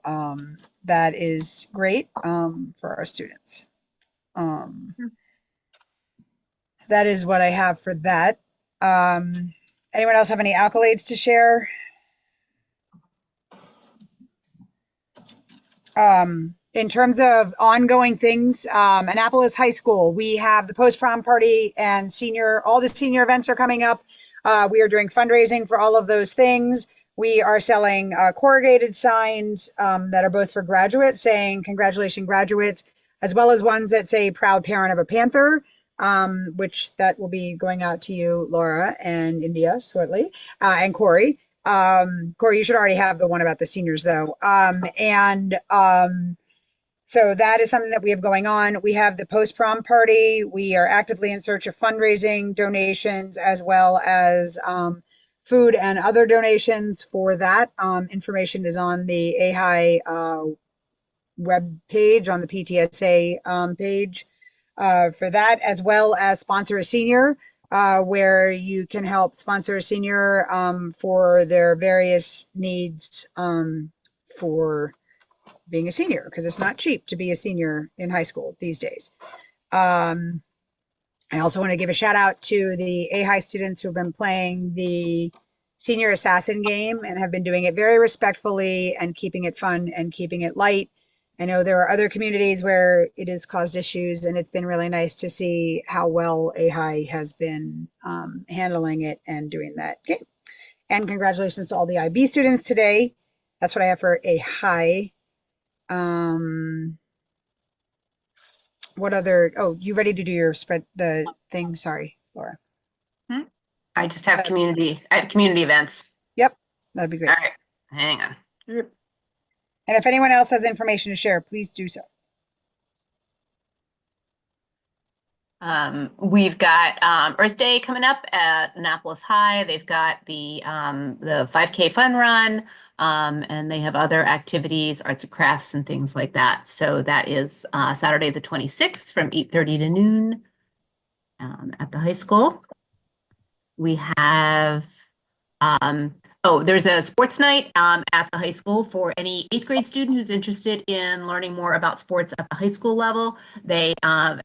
that is great for our students. That is what I have for that. Anyone else have any accolades to share? In terms of ongoing things, Annapolis High School, we have the post-prom party and all the senior events are coming up. We are doing fundraising for all of those things. We are selling corrugated signs that are both for graduates saying congratulations graduates, as well as ones that say proud parent of a Panther, which that will be going out to you, Laura, and India shortly, and Corey. Corey, you should already have the one about the seniors though. So that is something that we have going on. We have the post-prom party. We are actively in search of fundraising donations as well as food and other donations for that. Information is on the AHI web page, on the PTSA page for that, as well as Sponsor a Senior, where you can help sponsor a senior for their various needs for being a senior, because it's not cheap to be a senior in high school these days. I also want to give a shout out to the AHI students who have been playing the Senior Assassin game and have been doing it very respectfully and keeping it fun and keeping it light. I know there are other communities where it has caused issues, and it's been really nice to see how well AHI has been handling it and doing that game. And congratulations to all the IB students today. That's what I have for AHI. What other, you ready to do your the thing? Sorry, Laura. I just have community events. Yep, that'd be great. All right, hang on. And if anyone else has information to share, please do so. We've got Earth Day coming up at Annapolis High. They've got the 5K fun run, and they have other activities, arts and crafts and things like that. So that is Saturday the 26th from 8:30 to noon at the high school. We have Oh, there's a sports night at the high school for any 8th grade student who's interested in learning more about sports at the high school level. They have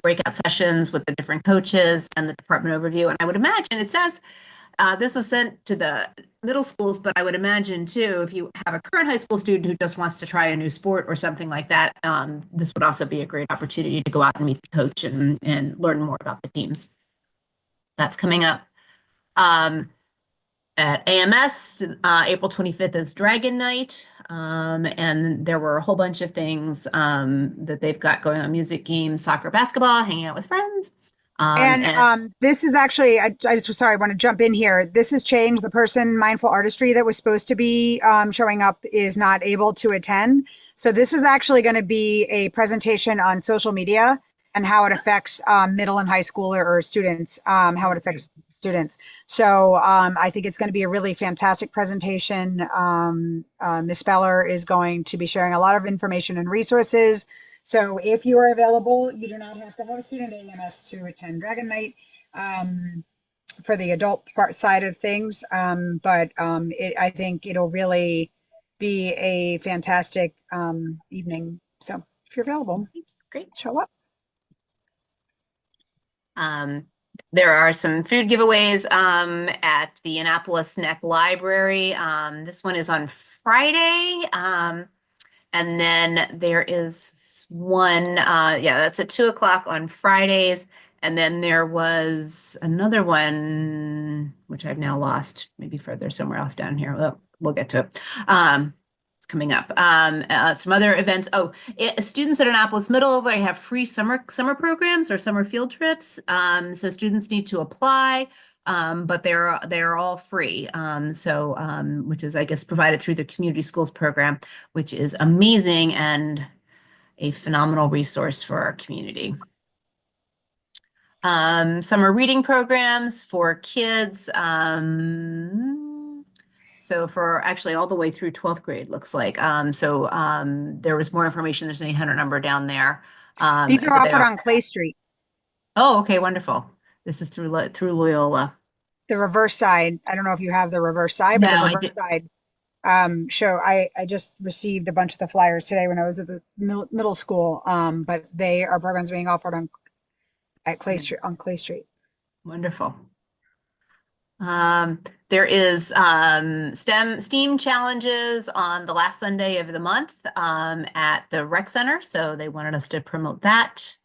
breakout sessions with the different coaches and the department overview. And I would imagine it says this was sent to the middle schools, but I would imagine too, if you have a current high school student who just wants to try a new sport or something like that, this would also be a great opportunity to go out and meet the coach and learn more about the teams. That's coming up. At AMS, April 25th is Dragon Night, and there were a whole bunch of things that they've got going on: music, games, soccer, basketball, hanging out with friends. This is actually, I just was sorry, I want to jump in here. This has changed. The person, Mindful Artistry, that was supposed to be showing up is not able to attend. So this is actually going to be a presentation on social media and how it affects middle and high school or students, how it affects students. So I think it's going to be a really fantastic presentation. Ms. Speller is going to be sharing a lot of information and resources. So if you are available, you do not have to have a student at AMS to attend Dragon Night for the adult part side of things. But I think it'll really be a fantastic evening. So if you're available, great, show up. There are some food giveaways at the Annapolis Neck Library. This one is on Friday. And then there is one, that's at 2:00 on Fridays. And then there was another one, which I've now lost, maybe further somewhere else down here. Well, we'll get to it. It's coming up. Some other events. Students at Annapolis Middle, they have free summer programs or summer field trips. So students need to apply. But they're all free. Which is, I guess, provided through the community schools program, which is amazing and a phenomenal resource for our community. Summer reading programs for kids. So for actually all the way through 12th grade, looks like. There was more information. There's an 800 number down there. These are offered on Clay Street. Oh, okay, wonderful. This is through Loyola. The reverse side. I don't know if you have the reverse side, but No, the reverse side show. I just received a bunch of the flyers today when I was at the middle school. But they are programs being offered at Clay Street on Clay Street. Wonderful. There is STEAM challenges on the last Sunday of the month at the rec center. So they wanted us to promote that.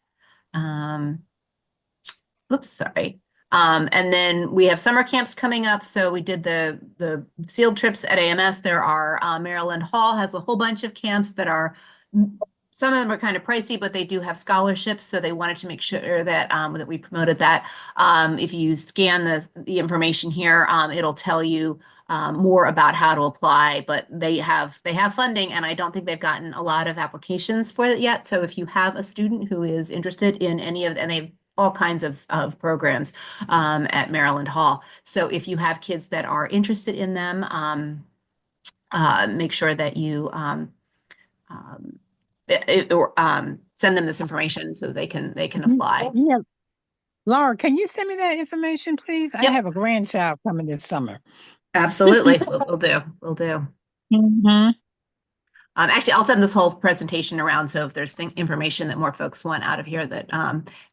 Oops, sorry. And then we have summer camps coming up. So we did the field trips at AMS. There are Maryland Hall has a whole bunch of camps that are, some of them are kind of pricey, but they do have scholarships. So they wanted to make sure that that we promoted that. If you scan the information here, it'll tell you more about how to apply, but they have funding, and I don't think they've gotten a lot of applications for it yet. So if you have a student who is interested in any of, and they've all kinds of programs at Maryland Hall. So if you have kids that are interested in them, make sure that you send them this information so they can apply. Yeah. Laura, can you send me that information, please? Yep. I have a grandchild coming this summer. Absolutely. We'll do. Mm-hmm. Actually, I'll send this whole presentation around. So if there's information that more folks want out of here that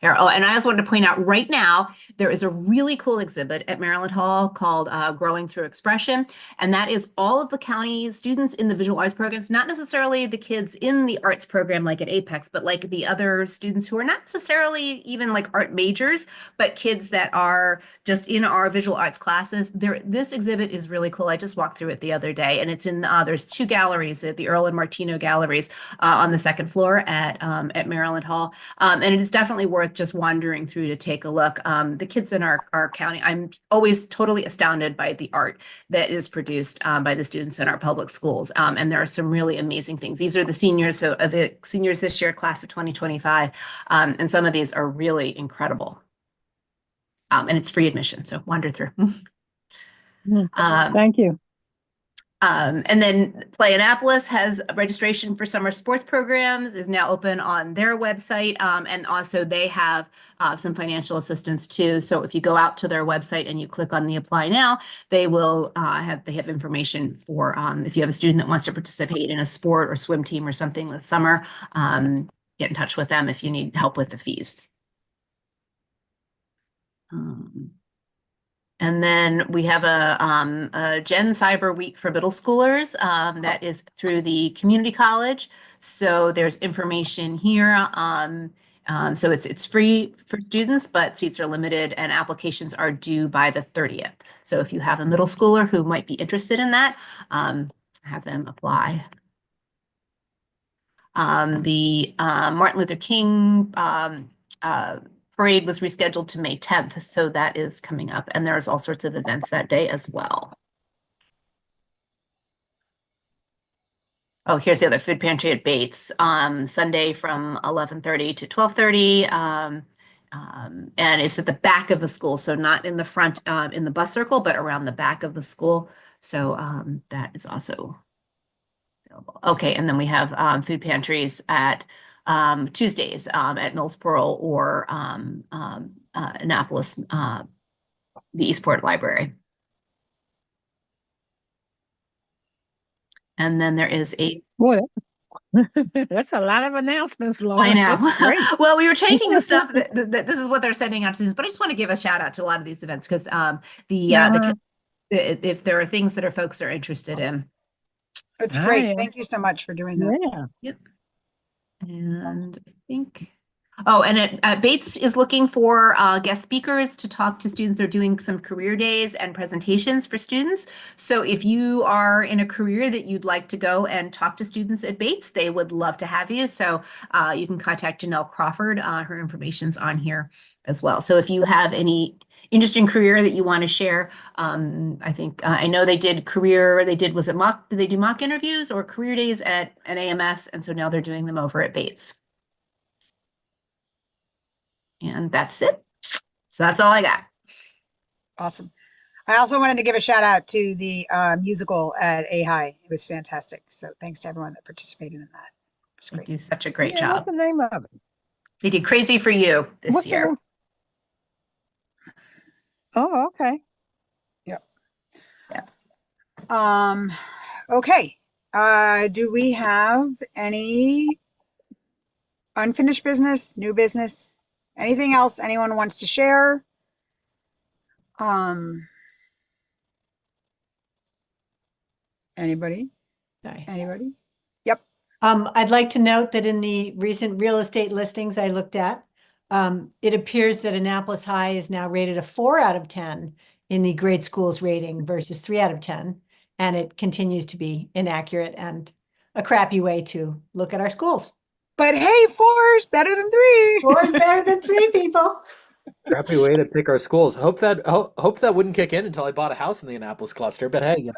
here. Oh, and I also wanted to point out right now, there is a really cool exhibit at Maryland Hall called Growing Through Expression. And that is all of the county students in the visual arts programs, not necessarily the kids in the arts program like at Apex, but like the other students who are not necessarily even like art majors, but kids that are just in our visual arts classes. This exhibit is really cool. I just walked through it the other day, and it's in there's two galleries at the Earl and Martino galleries on the second floor at Maryland Hall. And it is definitely worth just wandering through to take a look. The kids in our county, I'm always totally astounded by the art that is produced by the students in our public schools. And there are some really amazing things. These are the seniors, so the seniors this year, class of 2025. And some of these are really incredible. And it's free admission, so wander through. Thank you. And then Play Annapolis has a registration for summer sports programs is now open on their website. And also they have some financial assistance too. So if you go out to their website and you click on the apply now, they will have information for if you have a student that wants to participate in a sport or swim team or something this summer, get in touch with them if you need help with the fees. And then we have a Gen Cyber Week for middle schoolers that is through the community college. So there's information here. So it's free for students, but seats are limited and applications are due by the 30th. So if you have a middle schooler who might be interested in that, have them apply. The Martin Luther King parade was rescheduled to May 10th, so that is coming up, and there's all sorts of events that day as well. Oh, here's the other food pantry at Bates, Sunday from 11:30 to 12:30, and it's at the back of the school, so not in the front in the bus circle, but around the back of the school. So that is also available. Okay, and then we have food pantries at Tuesdays at Millsboro or Annapolis, the Eastport Library. And then there is a Boy, that's a lot of announcements, Laura. I know. That's great. Well, we were changing the stuff that this is what they're sending out to students, but I just want to give a shout out to a lot of these events because if there are things that folks are interested in. It's great. Thank you so much for doing that. Yeah. Yep. And I think, oh, and Bates is looking for guest speakers to talk to students. They're doing some career days and presentations for students. So if you are in a career that you'd like to go and talk to students at Bates, they would love to have you. So you can contact Janelle Crawford. Her information's on here as well. So if you have any interesting career that you want to share, I think I know they did was it mock? Did they do mock interviews or career days at AMS? And so now they're doing them over at Bates. And that's it. So that's all I got. Awesome. I also wanted to give a shout out to the musical at A-High. It was fantastic. So thanks to everyone that participated in that. It was great. They do such a great Yeah, job. what's the name of it? They did Crazy for You this What's the year. name? Oh, okay. Yep. Yeah. Okay. Do we have any unfinished business, new business, anything else anyone wants to share? Anybody? Sorry. Anybody? Yep. I'd like to note that in the recent real estate listings I looked at, it appears that Annapolis High is now rated a 4 out of 10 in the grade schools rating versus 3 out of 10. And it continues to be inaccurate and a crappy way to look at our schools. But hey, 4 is better than 3. 4 is better than 3, people. Crappy way to pick our schools. Hope that wouldn't kick in until I bought a house in the Annapolis cluster. But hey,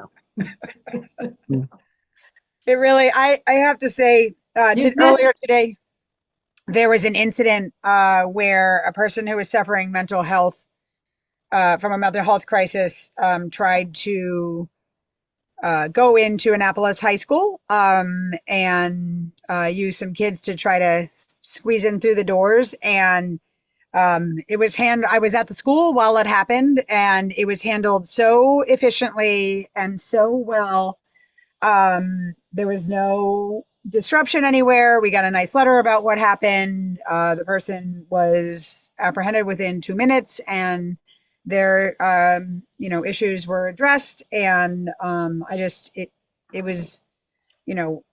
It really, I have to say, earlier today, there was an incident where a person who was suffering mental health from a mental health crisis tried to go into Annapolis High School and use some kids to try to squeeze in through the doors. And I was at the school while it happened, and it was handled so efficiently and so well. There was no disruption anywhere. We got a nice letter about what happened. The person was apprehended within 2 minutes, and their issues were addressed. And it was,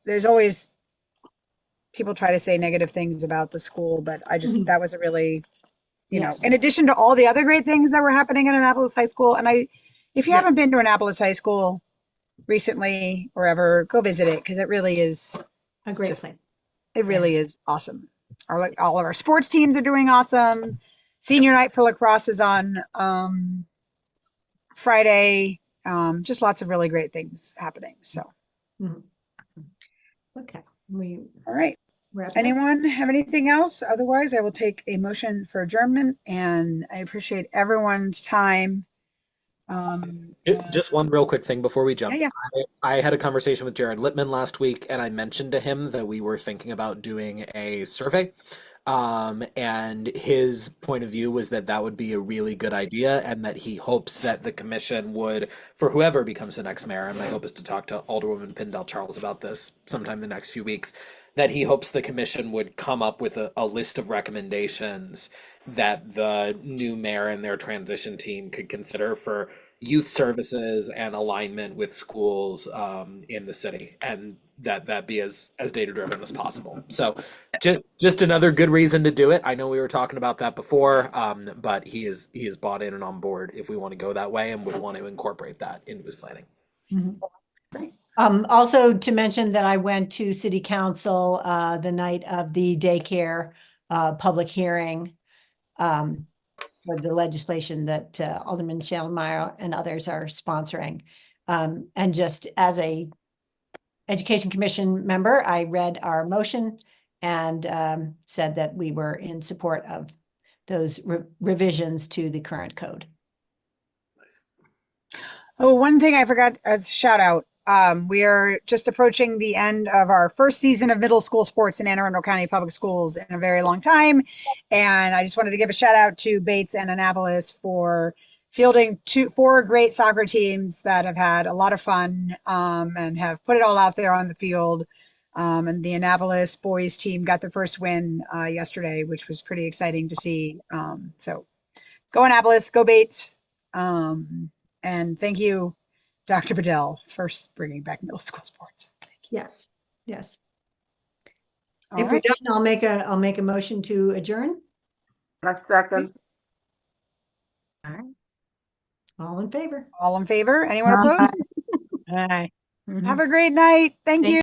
there's always people try to say negative things about the school, but that was a really, in addition to all the other great things that were happening at Annapolis High School. And if you haven't been to Annapolis High School recently or ever, go visit it, because it really is a great place. It really is awesome. All of our sports teams are doing awesome. Senior night for lacrosse is on Friday. Just lots of really great things happening. So, okay. All right. Anyone have anything else? Otherwise, I will take a motion for adjournment, and I appreciate everyone's time Just one real quick thing before we jump. Yeah, I had a conversation with Jared Littman last week, and I mentioned to him that we were thinking about doing a survey. And his point of view was that that would be a really good idea, and that he hopes that the commission would, for whoever becomes the next mayor, and my hope is to talk to Alderwoman Pindell Charles about this sometime in the next few weeks, that he hopes the commission would come up with a list of recommendations that the new mayor and their transition team could consider for youth services and alignment with schools in the city, and that be as data driven as possible. So just another good reason to do it. I know we were talking about that before, but he is bought in and on board if we want to go that way, and would want to incorporate that into his planning. Also to mention that I went to City Council the night of the daycare public hearing for the legislation that Alderman Schellenmeyer and others are sponsoring. And just as a Education Commission member, I read our motion and said that we were in support of those revisions to the current code. Oh, one thing I forgot as a shout out. We are just approaching the end of our first season of middle school sports in Anne Arundel County Public Schools in a very long time. And I just wanted to give a shout out to Bates and Annapolis for fielding 4 great soccer teams that have had a lot of fun and have put it all out there on the field. And the Annapolis boys team got their first win yesterday, which was pretty exciting to see. So go Annapolis, go Bates. And thank you, Dr. Bedell, for bringing back middle school sports. Yes, yes. All If we're right. done, I'll make a motion to adjourn. A second. All right. All in favor? All in favor? Anyone opposed? Aye. Have a great night. Thank you.